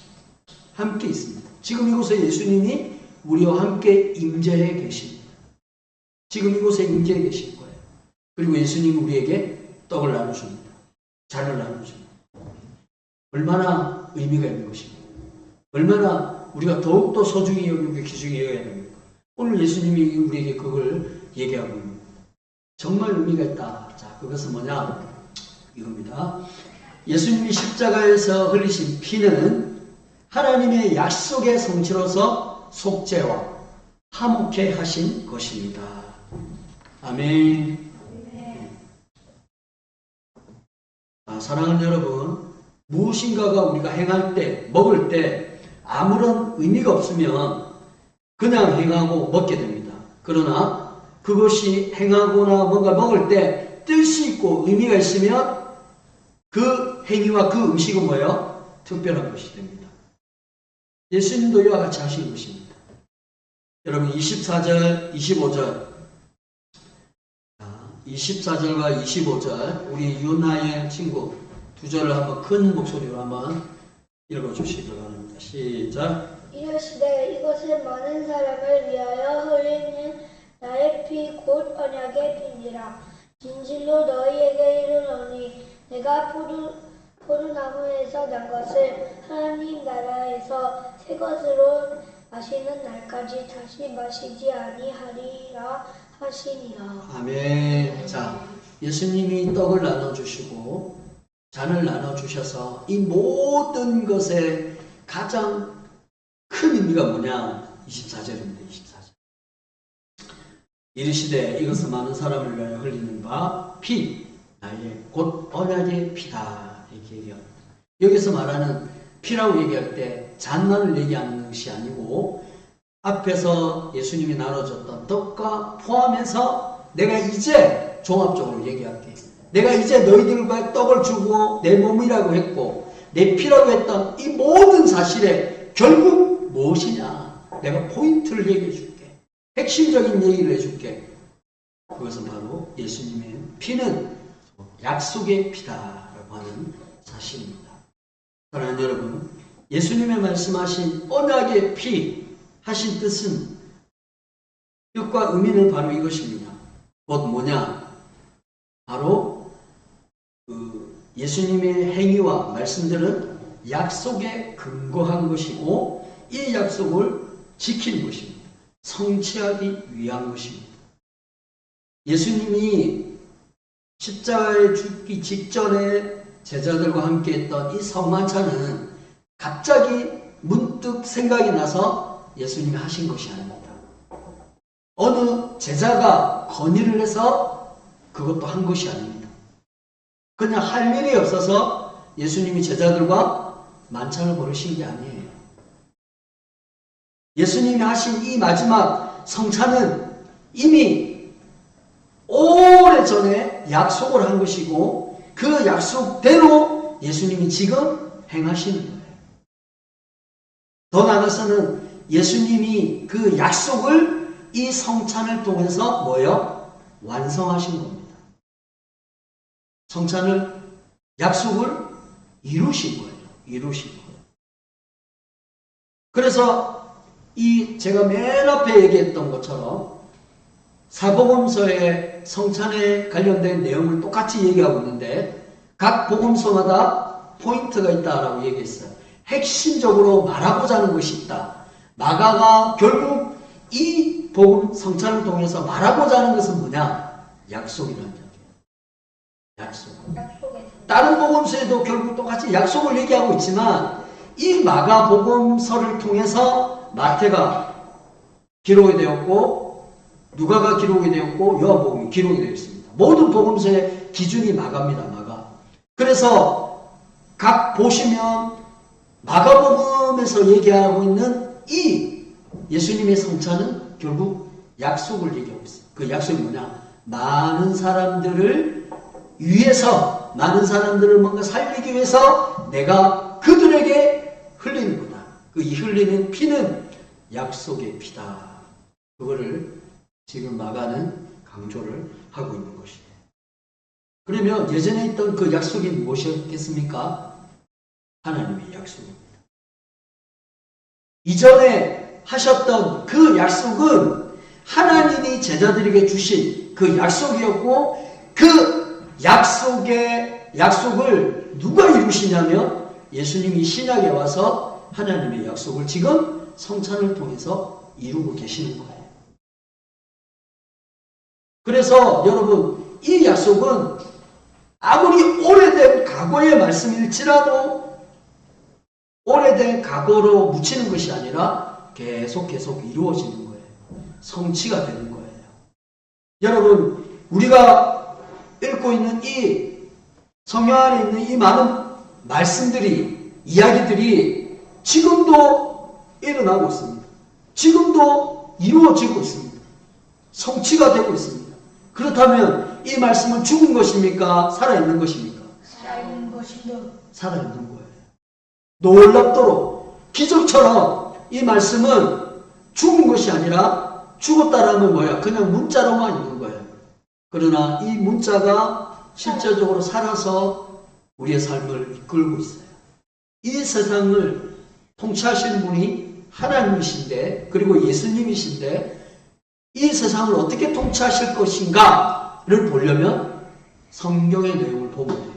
함께 있습니다. 지금 이곳에 예수님이 우리와 함께 임재해 계십니다. 지금 이곳에 임재해 계실 거예요. 그리고 예수님이 우리에게 떡을 나눠줍니다. 잔을 나눠줍니다. 얼마나 의미가 있는 것입니까? 얼마나 우리가 더욱더 소중히 여기고 귀중히 여겨야 됩니까? 오늘 예수님이 우리에게 그걸 얘기하고 있습니다. 정말 의미가 있다. 자, 그것은 뭐냐? 이겁니다. 예수님이 십자가에서 흘리신 피는 하나님의 약속의 성취로서 속죄와 화목케 하신 것입니다. 아멘. 사랑하는 여러분, 무엇인가가 우리가 행할 때, 먹을 때 아무런 의미가 없으면 그냥 행하고 먹게 됩니다. 그러나 그것이 행하거나 뭔가 먹을 때 뜻이 있고 의미가 있으면 그 행위와 그 음식은 뭐예요? 특별한 것이 됩니다. 예수님도 이와 같이 하신 것입니다. 여러분 24절, 25절 24절과 25절 우리 윤하의 친구 두 절을 한번 큰 목소리로 한번 읽어주시기 바랍니다. 시작. 이르시되 이것은 많은 사람을 위하여 흘리는 나의 피 곧 언약의 피니라. 진실로 너희에게 이르노니 내가 포도나무에서 난 것을 하나님 나라에서 새 것으로 마시는 날까지 다시 마시지 아니하리라 하시니라. 아멘. 자, 예수님이 떡을 나눠주시고 잔을 나눠주셔서 이 모든 것의 가장 큰 의미가 뭐냐? 24절입니다. 24절. 이르시되 이것은 많은 사람을 위하여 흘리는 바 피, 나의 곧 언약의 피다. 이렇게 얘기합니다. 여기서 말하는 피라고 얘기할 때 잔만을 얘기하는 것이 아니고 앞에서 예수님이 나눠줬던 떡과 포함해서 내가 이제 종합적으로 얘기할게. 내가 이제 너희들과 떡을 주고 내 몸이라고 했고 내 피라고 했던 이 모든 사실에 결국 무엇이냐? 내가 포인트를 얘기해 줄게. 핵심적인 얘기를 해줄게. 그것은 바로 예수님의 피는 약속의 피다라고 하는 사실입니다. 사랑하는 여러분, 예수님의 말씀하신 언약의 피 하신 뜻은 뜻과 의미는 바로 이것입니다. 곧 뭐냐? 바로 예수님의 행위와 말씀들은 약속에 근거한 것이고 이 약속을 지키는 것입니다. 성취하기 위한 것입니다. 예수님이 십자가에 죽기 직전에 제자들과 함께 했던 이 성만찬은 갑자기 문득 생각이 나서 예수님이 하신 것이 아닙니다. 어느 제자가 건의를 해서 그것도 한 것이 아닙니다. 그냥 할 일이 없어서 예수님이 제자들과 만찬을 벌이신 게 아니에요. 예수님이 하신 이 마지막 성찬은 이미 오래전에 약속을 한 것이고 그 약속대로 예수님이 지금 행하시는 거예요. 더 나아가서는 예수님이 그 약속을 이 성찬을 통해서 뭐예요? 완성하신 겁니다. 성찬을 약속을 이루신 거예요. 이루신 거예요. 그래서 이 제가 맨 앞에 얘기했던 것처럼 사복음서의 성찬에 관련된 내용을 똑같이 얘기하고 있는데 각 복음서마다 포인트가 있다라고 얘기했어요. 핵심적으로 말하고자 하는 것이 있다. 마가가 결국 이 복음 성찬을 통해서 말하고자 하는 것은 뭐냐? 약속이라는 얘기예요. 약속. 다른 복음서에도 결국 똑같이 약속을 얘기하고 있지만 이 마가복음서를 통해서 마태가 기록이 되었고 누가가 기록이 되었고 요한복음이 기록이 되어 있습니다. 모든 복음서의 기준이 마가입니다. 마가. 그래서 각 보시면 마가복음에서 얘기하고 있는 이 예수님의 성찬은 결국 약속을 얘기하고 있어요. 그 약속이 뭐냐? 많은 사람들을 위해서, 많은 사람들을 뭔가 살리기 위해서 내가 그들에게 흘리는 거다. 그 이 흘리는 피는 약속의 피다. 그거를 지금 마가는 강조를 하고 있는 것이에요. 그러면 예전에 있던 그 약속이 무엇이었겠습니까? 하나님의 약속입니다. 이전에 하셨던 그 약속은 하나님이 제자들에게 주신 그 약속이었고 그 약속을 누가 이루시냐면 예수님이 신약에 와서 하나님의 약속을 지금 성찬을 통해서 이루고 계시는 거예요. 그래서 여러분 이 약속은 아무리 오래된 과거의 말씀일지라도 오래된 과거로 묻히는 것이 아니라 계속 이루어지는 거예요. 성취가 되는 거예요. 여러분 우리가 읽고 있는 이 성경 안에 있는 이 많은 말씀들이 이야기들이 지금도 일어나고 있습니다. 지금도 이루어지고 있습니다. 성취가 되고 있습니다. 그렇다면 이 말씀은 죽은 것입니까? 살아있는 것입니까? 살아있는 것입니다. 살아있는 거예요. 놀랍도록 기적처럼 이 말씀은 죽은 것이 아니라 죽었다라면 뭐야? 그냥 문자로만 있는 거예요. 그러나 이 문자가 실제적으로 살아서 우리의 삶을 이끌고 있어요. 이 세상을 통치하시는 분이 하나님이신데 그리고 예수님이신데 이 세상을 어떻게 통치하실 것인가를 보려면 성경의 내용을 보면 돼요.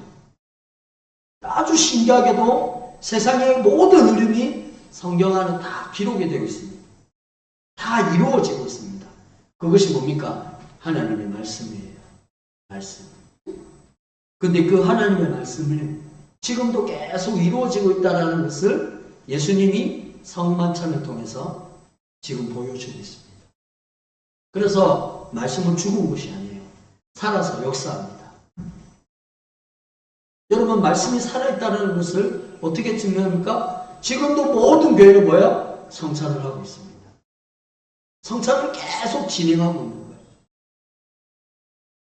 아주 신기하게도 세상의 모든 흐름이 성경 안에 다 기록이 되어 있습니다. 다 이루어지고 있습니다. 그것이 뭡니까? 하나님의 말씀이에요. 말씀. 근데 그 하나님의 말씀을 지금도 계속 이루어지고 있다는 것을 예수님이 성만찬을 통해서 지금 보여주고 있습니다. 그래서 말씀은 죽은 것이 아니에요. 살아서 역사합니다. 여러분 말씀이 살아있다는 것을 어떻게 증명합니까? 지금도 모든 교회는 뭐야? 성찬을 하고 있습니다. 성찬을 계속 진행하고 있는 거예요.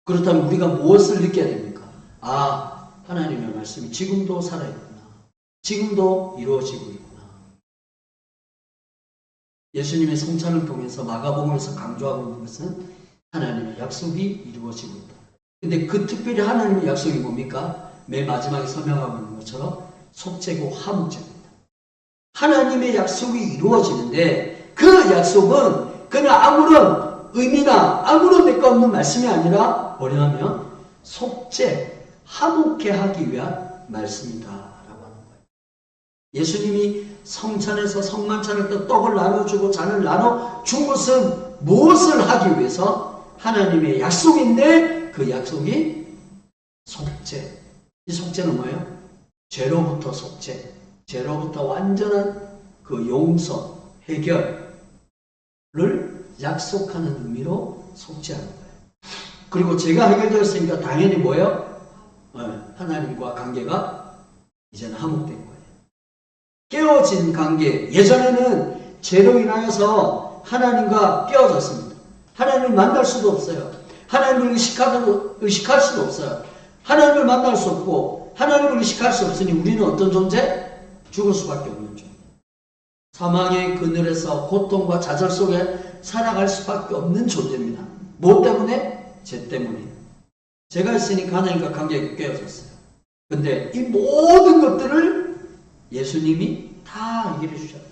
그렇다면 우리가 무엇을 느껴야 됩니까? 아, 하나님의 말씀이 지금도 살아있구나. 지금도 이루어지고 있구나. 예수님의 성찬을 통해서 마가복음에서 강조하고 있는 것은 하나님의 약속이 이루어지고 있다. 근데 그 특별히 하나님의 약속이 뭡니까? 맨 마지막에 설명하고 있는 것처럼 속죄고 화목제입니다. 하나님의 약속이 이루어지는데 그 약속은 그냥 아무런 의미나 아무런 대가 없는 말씀이 아니라 뭐냐면 속죄, 화목케 하기 위한 말씀이다라고 하는 거예요. 예수님이 성찬에서 성만찬을 때 떡을 나눠주고 잔을 나눠준 것은 무엇을 하기 위해서? 하나님의 약속인데 그 약속이 속죄. 이 속죄는 뭐예요? 죄로부터 속죄. 죄로부터 완전한 그 용서, 해결을 약속하는 의미로 속죄하는 거예요. 그리고 죄가 해결되었으니까 당연히 뭐예요? 하나님과 관계가 이제는 화목된 거예요. 깨어진 관계. 예전에는 죄로 인하여서 하나님과 삐어졌습니다. 하나님을 만날 수도 없어요. 하나님을 의식할 수도 없어요. 하나님을 만날 수 없고 하나님을 의식할 수 없으니 우리는 어떤 존재? 죽을 수밖에 없는 존재. 사망의 그늘에서 고통과 좌절 속에 살아갈 수밖에 없는 존재입니다. 뭐 때문에? 죄 때문에. 죄가 있으니까 하나님과 관계가 깨어졌어요. 근데 이 모든 것들을 예수님이 다 해결해 주셨다.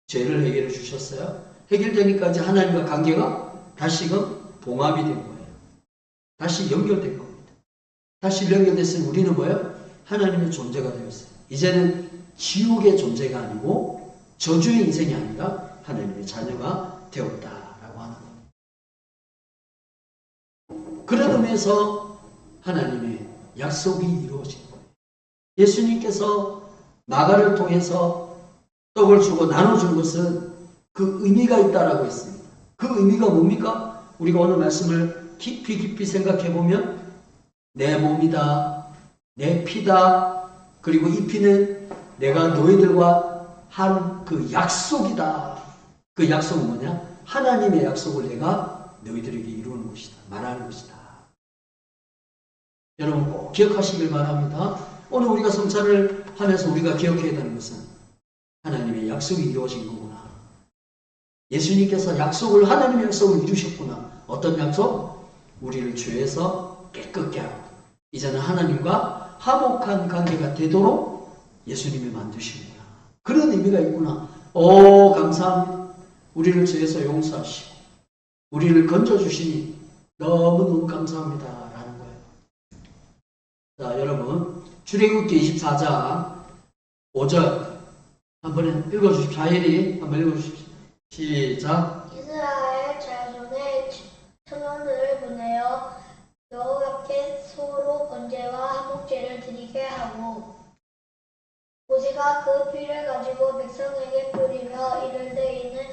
죄를 해결해 주셨어요. 해결되니까 이제 하나님과 관계가 다시금 봉합이 된 거예요. 다시 연결된 겁니다. 다시 연결됐으니 우리는 뭐예요? 하나님의 존재가 되었어요. 이제는 지옥의 존재가 아니고 저주의 인생이 아니라 하나님의 자녀가 되었다라고 하는 겁니다. 그런 의미에서 하나님의 약속이 이루어진 거예요. 예수님께서 나가를 통해서 떡을 주고 나눠준 것은 그 의미가 있다라고 했습니다. 그 의미가 뭡니까? 우리가 오늘 말씀을 깊이 생각해 보면 내 몸이다, 내 피다, 그리고 이 피는 내가 너희들과 한 그 약속이다. 그 약속은 뭐냐? 하나님의 약속을 내가 너희들에게 이루는 것이다. 말하는 것이다. 여러분 꼭 기억하시길 바랍니다. 오늘 우리가 성찬을 하면서 우리가 기억해야 되는 것은 하나님의 약속이 이루어진 거구나. 예수님께서 하나님의 약속을 이루셨구나. 어떤 약속? 우리를 죄에서 깨끗게 하고 이제는 하나님과 화목한 관계가 되도록 예수님이 만드시는구나. 그런 의미가 있구나. 감사합니다. 우리를 죄에서 용서하시고 우리를 건져주시니 너무너무 감사합니다. 라는 거예요. 자, 여러분 출애굽기 24장 5절 한번 읽어주십시오. 자일이 한번 읽어주십시오. 시작. 이스라엘 자손의 청년들을 보내어 여호와께 서로 번제와 화목제를 드리게 하고 모세가 그 피를 가지고 백성에게 뿌리며 이르되 이는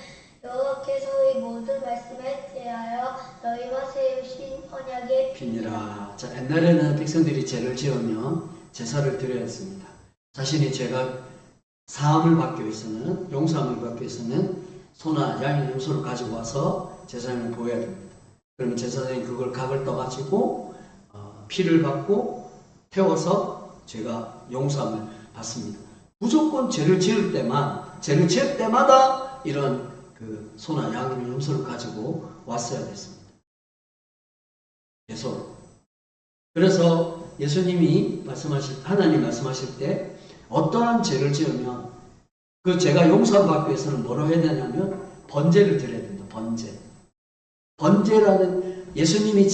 여호와께서의 모든 말씀에 대하여 너희와 세우신 언약의 피니라. 자, 옛날에는 백성들이 죄를 지으면 제사를 드려야 했습니다. 자신의 죄가 사함을 받기 위해서는, 용서함을 받기 위해서는 소나 양의 염소를 가지고 와서 제사장을 보여야 됩니다. 그러면 제사장이 그걸 각을 떠가지고 피를 받고 태워서 죄가 용서함을 받습니다. 무조건 죄를 지을 때마다 이런 그 소나 양의 염소를 가지고 왔어야 됐습니다. 계속. 그래서 예수님이 하나님 말씀하실 때 어떠한 죄를 지으면 그 죄가 용서받기 위해서는 뭐로 해야 되냐면 번제를 드려야 된다. 번제라는 예수님이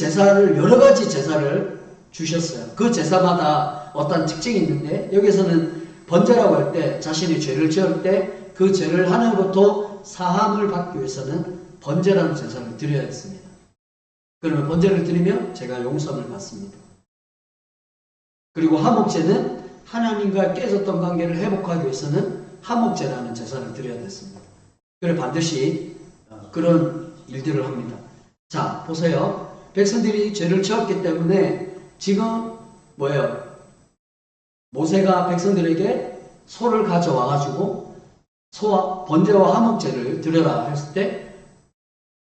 여러 가지 제사를 주셨어요. 그 제사마다 어떤 특징이 있는데 여기서는 번제라고 할 때 자신이 죄를 지을 때 그 죄를 하나님으로부터 사함을 받기 위해서는 번제라는 제사를 드려야 했습니다. 그러면 번제를 드리면 제가 용서를 받습니다. 그리고 화목제는 하나님과 깨졌던 관계를 회복하기 위해서는 화목제라는 제사를 드려야 됐습니다. 그래 반드시 그런 일들을 합니다. 자, 보세요. 백성들이 죄를 지었기 때문에 지금 뭐예요? 모세가 백성들에게 소를 가져와가지고 번제와 화목제를 드려라 했을 때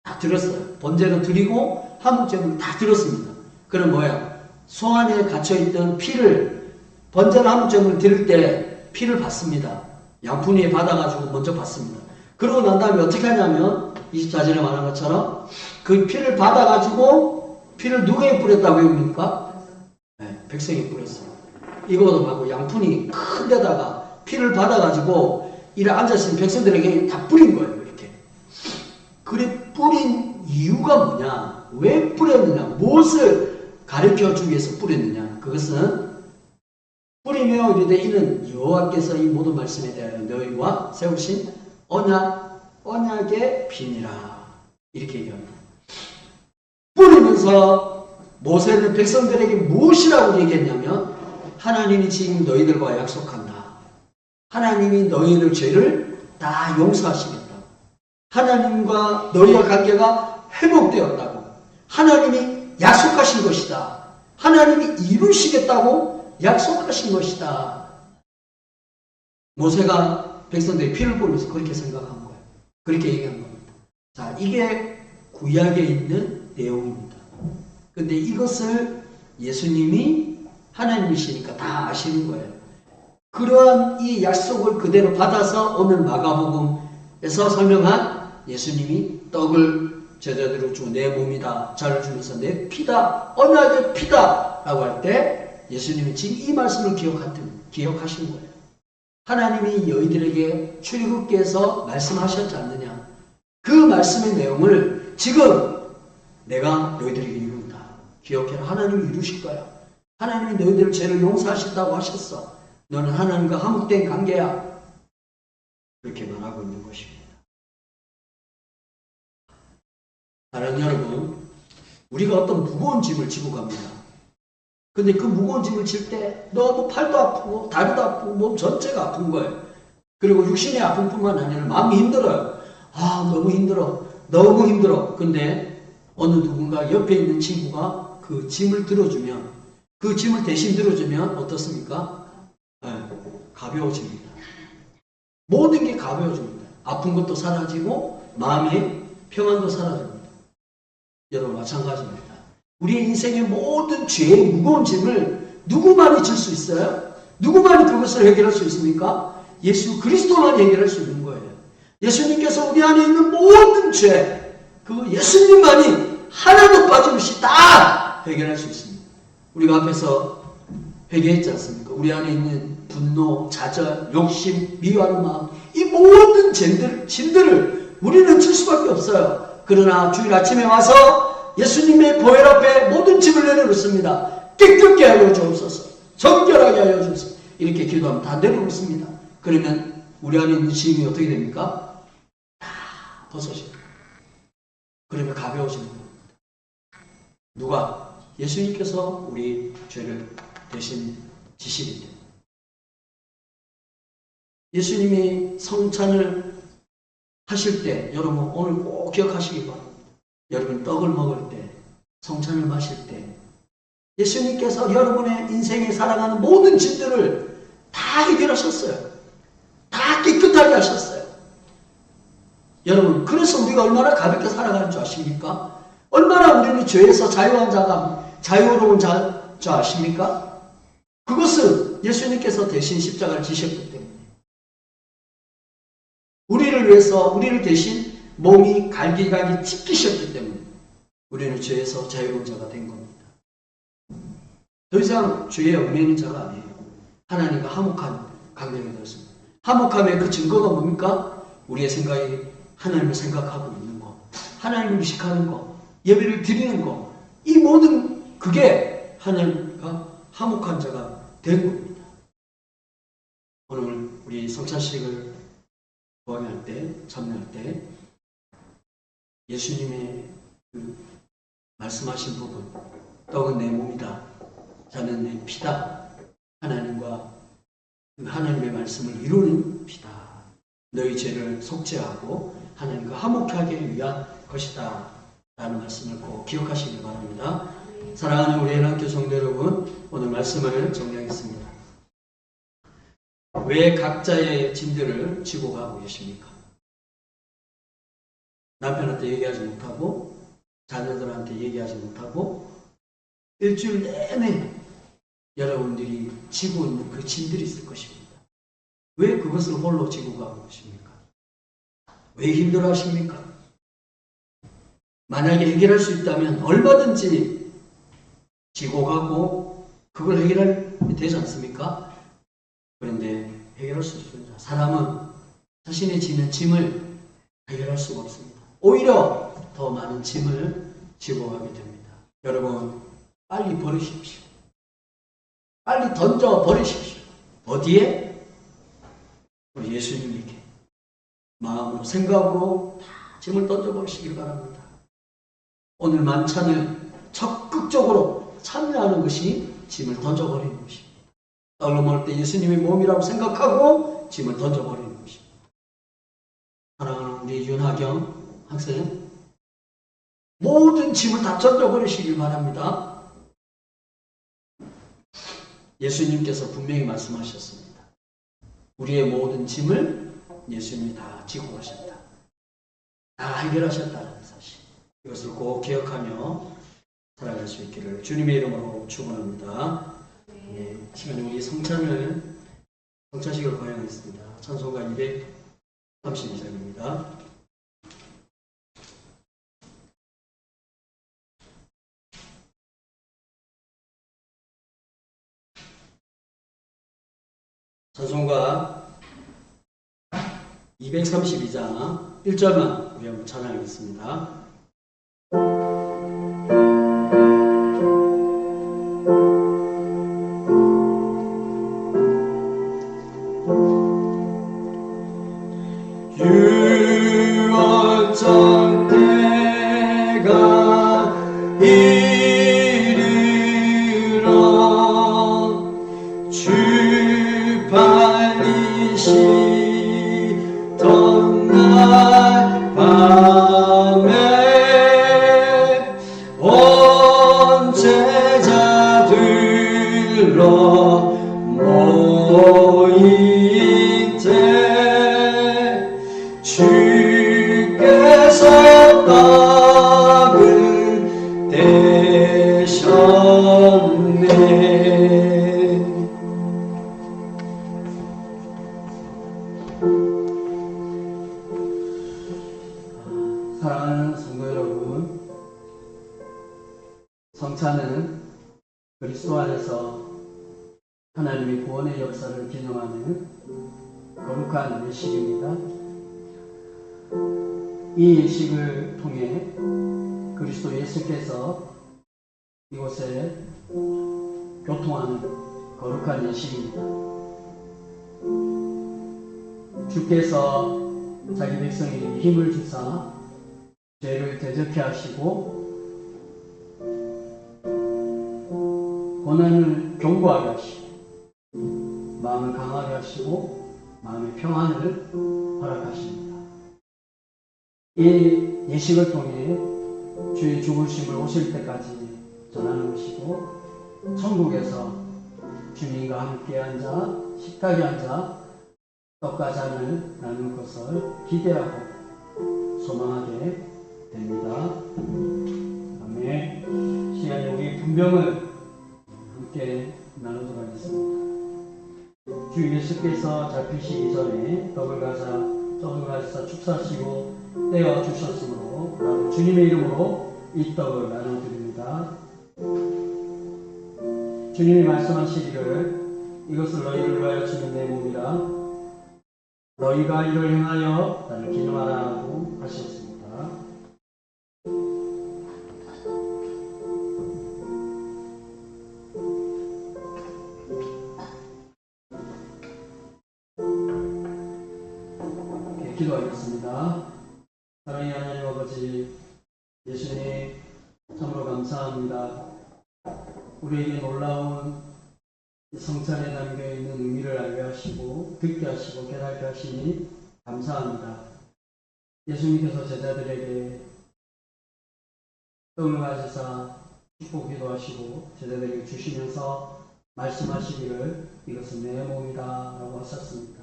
다 드렸어요. 번제를 드리고 화목제를 다 드렸습니다. 그럼 뭐야? 소 안에 갇혀있던 피를 번제나 화목제를 드릴 때 피를 받습니다. 양푼이에 받아가지고 먼저 받습니다. 그러고 난 다음에 어떻게 하냐면 24절에 말한 것처럼 그 피를 받아가지고 피를 누구에게 뿌렸다고 합니까? 네, 백성이 뿌렸어요. 이거도 하고 양푼이 큰 데다가 피를 받아가지고 이래 앉아있는 백성들에게 다 뿌린 거예요. 이렇게. 그래 뿌린 이유가 뭐냐? 왜 뿌렸느냐? 무엇을 가르쳐주기 위해서 뿌렸느냐? 그것은 뿌리며 이르되 이는 여호와께서 이 모든 말씀에 대하여 너희와 세우신 언약의 피니라. 이렇게 얘기합니다. 뿌리면서 모세는 백성들에게 무엇이라고 얘기했냐면 하나님이 지금 너희들과 약속한다. 하나님이 너희들 죄를 다 용서하시겠다. 하나님과 너희와 관계가 회복되었다고. 하나님이 약속하신 것이다. 하나님이 이루시겠다고 약속하신 것이다. 모세가 백성들의 피를 보면서 그렇게 생각한 거예요. 그렇게 얘기한 겁니다. 자, 이게 구약에 있는 내용입니다. 근데 이것을 예수님이 하나님이시니까 다 아시는 거예요. 그러한 이 약속을 그대로 받아서 오늘 마가복음에서 설명한 예수님이 떡을 제자들로 주고 내 몸이다 자를 주면서 내 피다 언약의 피다 라고 할 때 예수님이 지금 이 말씀을 기억하신 거예요. 하나님이 너희들에게 출애굽기에서 말씀하셨지 않느냐. 그 말씀의 내용을 지금 내가 너희들에게 이룬다. 기억해라. 하나님이 이루실 거야. 하나님이 너희들 죄를 용서하신다고 하셨어. 너는 하나님과 화목된 관계야. 그렇게 말하고 있는 것입니다. 사랑하는 여러분, 우리가 어떤 무거운 짐을 지고 갑니다. 근데 그 무거운 짐을 질 때 너무 팔도 아프고 다리도 아프고 몸 전체가 아픈 거예요. 그리고 육신이 아픈 뿐만 아니라 마음이 힘들어요. 아, 너무 힘들어. 너무 힘들어. 근데 어느 누군가 옆에 있는 친구가 그 짐을 들어주면, 그 짐을 대신 들어주면 어떻습니까? 네, 가벼워집니다. 모든 게 가벼워집니다. 아픈 것도 사라지고 마음의 평안도 사라집니다. 여러분 마찬가지입니다. 우리의 인생의 모든 죄의 무거운 짐을 누구만이 질 수 있어요? 누구만이 그것을 해결할 수 있습니까? 예수 그리스도만 해결할 수 있는 거예요. 예수님께서 우리 안에 있는 모든 죄, 그 예수님만이 하나도 빠짐없이 다 해결할 수 있습니다. 우리가 앞에서 회개했지 않습니까? 우리 안에 있는 분노, 좌절, 욕심, 미워하는 마음, 이 모든 짐들을 우리는 질 수밖에 없어요. 그러나 주일 아침에 와서 예수님의 보혈 앞에 모든 짐을 내려놓습니다. 깨끗게 하여 주옵소서. 정결하게 하여 주옵소서. 이렇게 기도하면 다 내려놓습니다. 그러면 우리 안에 있는 짐이 어떻게 됩니까? 다 벗어집니다. 그러면 가벼워지는 겁니다. 누가? 예수님께서 우리 죄를 대신 지시기 때문에. 예수님이 성찬을 하실 때 여러분 오늘 꼭 기억하시기 바랍니다. 여러분 떡을 먹을 때, 성찬을 마실 때 예수님께서 여러분의 인생에 살아가는 모든 짐들을 다 해결하셨어요. 다 깨끗하게 하셨어요. 여러분, 그래서 우리가 얼마나 가볍게 살아가는 줄 아십니까? 얼마나 우리는 죄에서 자유로운 줄 아십니까? 그것은 예수님께서 대신 십자가를 지셨기 때문에, 우리를 위해서 우리를 대신 몸이 갈기갈기 찢기셨기 때문에 우리는 죄에서 자유로운 자가 된 겁니다. 더 이상 죄에 얽매이는 자가 아니에요. 하나님과 화목한 관계가 되었습니다. 화목함의 그 증거가 뭡니까? 우리의 생각이 하나님을 생각하고 있는 것, 하나님을 의식하는 것, 예배를 드리는 것, 이 모든 그게 하나님과 화목한 자가 된 겁니다. 오늘 우리 성찬식을 거행할 때, 참여할 때 예수님의 그 말씀하신 부분, 떡은 내 몸이다, 자는 내 피다, 하나님과 그 하나님의 말씀을 이루는 피다, 너희 죄를 속죄하고 하나님과 화목하게 위한 것이다 라는 말씀을 꼭 기억하시기 바랍니다. 사랑하는 우리 연합교 성도 여러분, 오늘 말씀을 정리하겠습니다. 왜 각자의 짐들을 지고 가고 계십니까? 남편한테 얘기하지 못하고, 자녀들한테 얘기하지 못하고, 일주일 내내 여러분들이 지고 있는 그 짐들이 있을 것입니다. 왜 그것을 홀로 지고 가고 계십니까? 왜 힘들어 하십니까? 만약에 해결할 수 있다면 얼마든지 지고 가고 그걸 해결하면 되지 않습니까? 그런데 해결할 수 없습니다. 사람은 자신의 지는 짐을 해결할 수가 없습니다. 오히려 더 많은 짐을 지고 가게 됩니다. 여러분, 빨리 버리십시오. 빨리 던져 버리십시오. 어디에? 우리 예수님에게. 마음으로, 생각으로 다 짐을 던져 버리시길 바랍니다. 오늘 만찬을 적극적으로 참여하는 것이 짐을 던져 버리는 것입니다. 떡을 먹을 때 예수님의 몸이라고 생각하고 짐을 던져 버리는 것입니다. 사랑하는 우리 윤하경 학생, 모든 짐을 다 던져버리시길 바랍니다. 예수님께서 분명히 말씀하셨습니다. 우리의 모든 짐을 예수님이 다 지고 가신다. 다 해결하셨다는 사실, 이것을 꼭 기억하며 살아갈 수 있기를 주님의 이름으로 축원합니다. 네, 시간에 우리 성찬식을 거행하겠습니다. 찬송가 232장입니다. 찬송가 232장 1절만 우리 한번 찬양하겠습니다. 유월절 때가 이르러 주 발리시던 날 밤에 온 제자들로 모인 때 주께서 떡을 떼셨네. 사랑하는 성도 여러분, 성찬은 그리스도 안에서 하나님의 구원의 역사를 기념하는 거룩한 예식입니다. 이 예식을 통해 그리스도 예수께서 이곳에 교통하는 거룩한 예식입니다. 주께서 자기 백성에게 힘을 주사 죄를 대적케 하시고 고난을 경고하게 하시고 마음을 강하게 하시고 마음의 평안을 허락하십니다. 이 예식을 통해 주의 죽으심을 오실 때까지 전하는 것이고, 천국에서 주님과 함께 앉아 식탁에 앉아 떡과 잔을 나눌 것을 기대하고 소망하게 됩니다. 아멘. 시간에 우리 분병을 함께 나누도록 하겠습니다. 주 예수께서 잡히시기 전에 떡을 가사 축사하시고 떼어 주셨으므로 나도 주님의 이름으로 이 떡을 나눠드립니다. 주님이 말씀하시기를 이것을 너희를 위하여 주는 내 몸이라, 너희가 이를 행하여 나를 기념하라고 하셨습니다. 기도하겠습니다. 사랑의 하나님 아버지, 예수님 참으로 감사합니다. 우리에게 놀라운 성찬에 담겨있는 의미를 알게 하시고 듣게 하시고 깨닫게 하시니 감사합니다. 예수님께서 제자들에게 떡을 가지사 축복기도 하시고 제자들에게 주시면서 말씀하시기를 이것은 내 몸이다 라고 하셨습니다.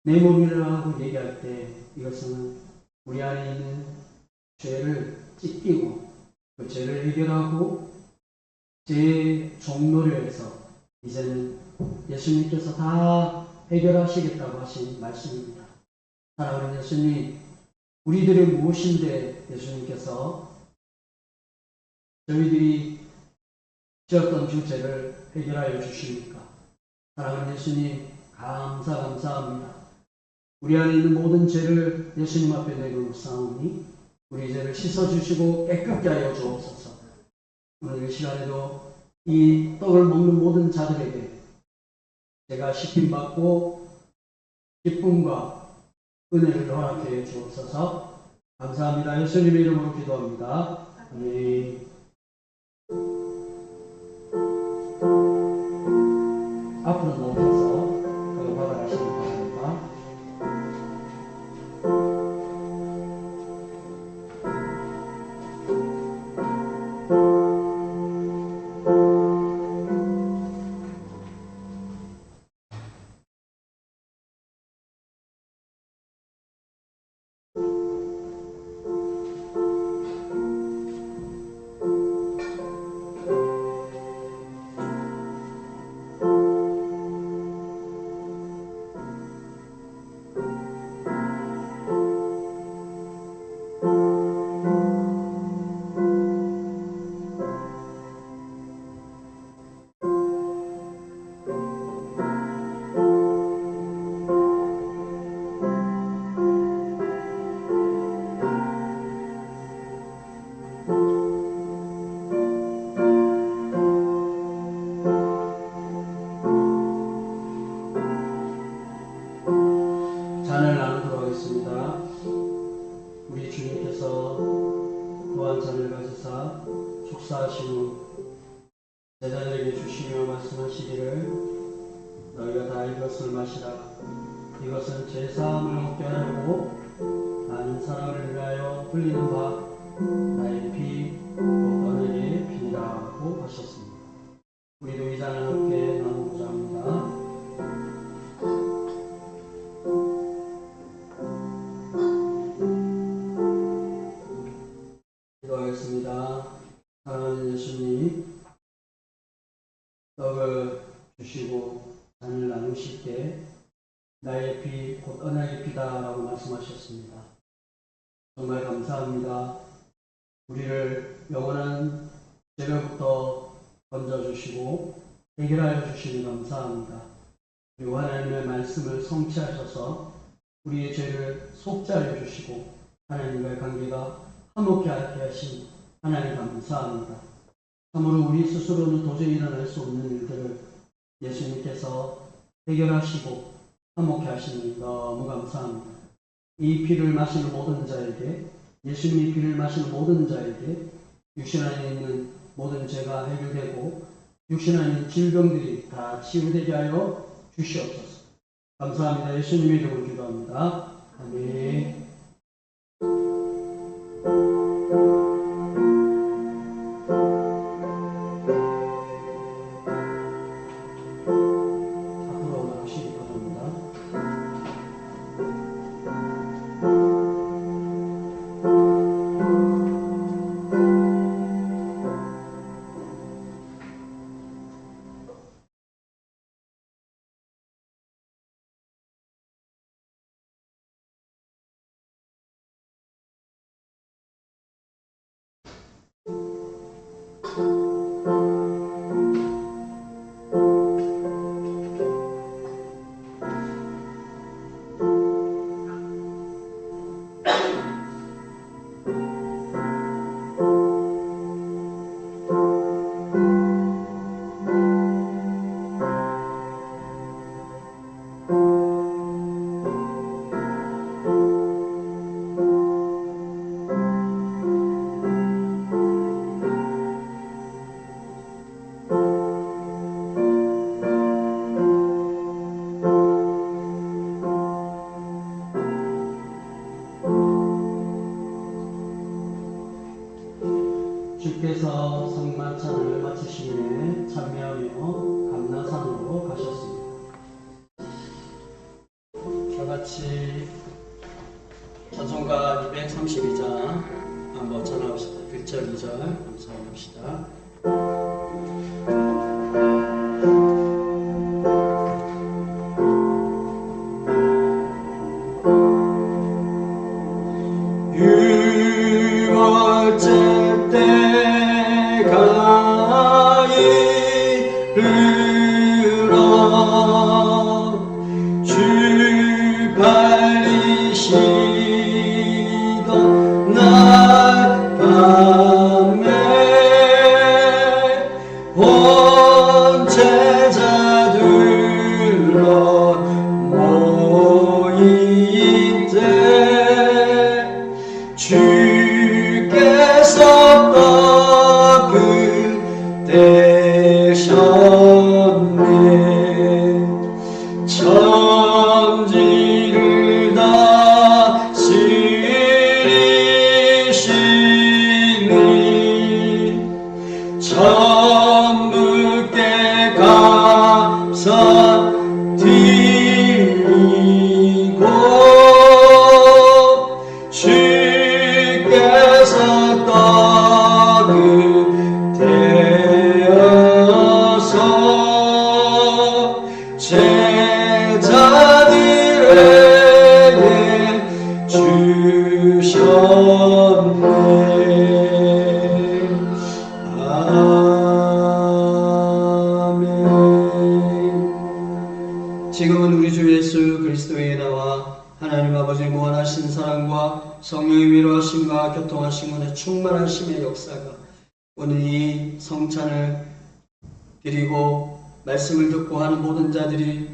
내 몸이라고 얘기할 때 이것은 우리 안에 있는 죄를 찢기고 그 죄를 해결하고 죄의 종로를 해서 이제는 예수님께서 다 해결하시겠다고 하신 말씀입니다. 사랑하는 예수님, 우리들의 무엇인데 예수님께서 저희들이 지었던 주 죄를 해결하여 주십니까? 사랑하는 예수님, 감사합니다. 우리 안에 있는 모든 죄를 예수님 앞에 내놓사오니 우리 죄를 씻어주시고 깨끗게 하여 주옵소서. 오늘 이 시간에도 이 떡을 먹는 모든 자들에게 제가 씻김받고 기쁨과 은혜를 허락해 주옵소서. 감사합니다. 예수님의 이름으로 기도합니다. 아멘. 앞으로 넘어서 떡을 받아가시기 바랍니다. 하신 후 제자들에게 주시며 말씀하시기를 너희가 다 이것을 마시라. 이것은 제 사함을 얻게 하려고 많은 사람을 위하여 흘리는 바 나의 피 곧 너희의 피니라고 하셨습니다. 우리도 이 잔을 함께 나누고자 합니다. 기도하겠습니다. 사랑하는 예수님, 떡을 주시고 잔을 나누실 때 나의 피 곧 언약의 피다라고 말씀하셨습니다. 정말 감사합니다. 우리를 영원한 죄로부터 건져주시고 해결하여 주시니 감사합니다. 그리고 하나님의 말씀을 성취하셔서 우리의 죄를 속죄하여 주시고 하나님과의 관계가 화목케 하게 하신 하나님 감사합니다. 참으로 우리 스스로는 도저히 일어날 수 없는 일들을 예수님께서 해결하시고 화목케 하시니 너무 감사합니다. 이 피를 마시는 모든 자에게, 예수님의 피를 마시는 모든 자에게 육신 안에 있는 모든 죄가 해결되고 육신 안에 있는 질병들이 다 치유되게 하여 주시옵소서. 감사합니다. 예수님의 이름으로 기도합니다. 아멘. 앞으로 나오시기 바랍니다. 주께서 성만찬을 마치심에 참여하며 감나산으로 가셨습니다. 다같이 찬송가 232장 한번 전하옵시다. 1절 2절 감사합니다. 지금은 우리 주 예수 그리스도의 은혜와 하나님 아버지의 무한하신 사랑과 성령의 위로하심과 교통하심의 충만하심의 역사가 오늘 이 성찬을 드리고 말씀을 듣고 하는 모든 자들이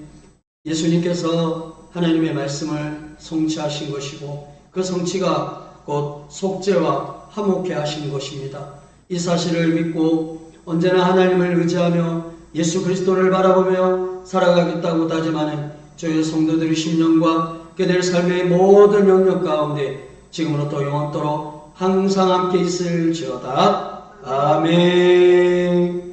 예수님께서 하나님의 말씀을 성취하신 것이고 그 성취가 곧 속죄와 화목케 하신 것입니다. 이 사실을 믿고 언제나 하나님을 의지하며 예수 그리스도를 바라보며 살아가겠다고 다짐하는 저희 성도들의 심령과 그들 삶의 모든 영역 가운데 지금으로부터 영원토록 항상 함께 있을지어다. 아멘.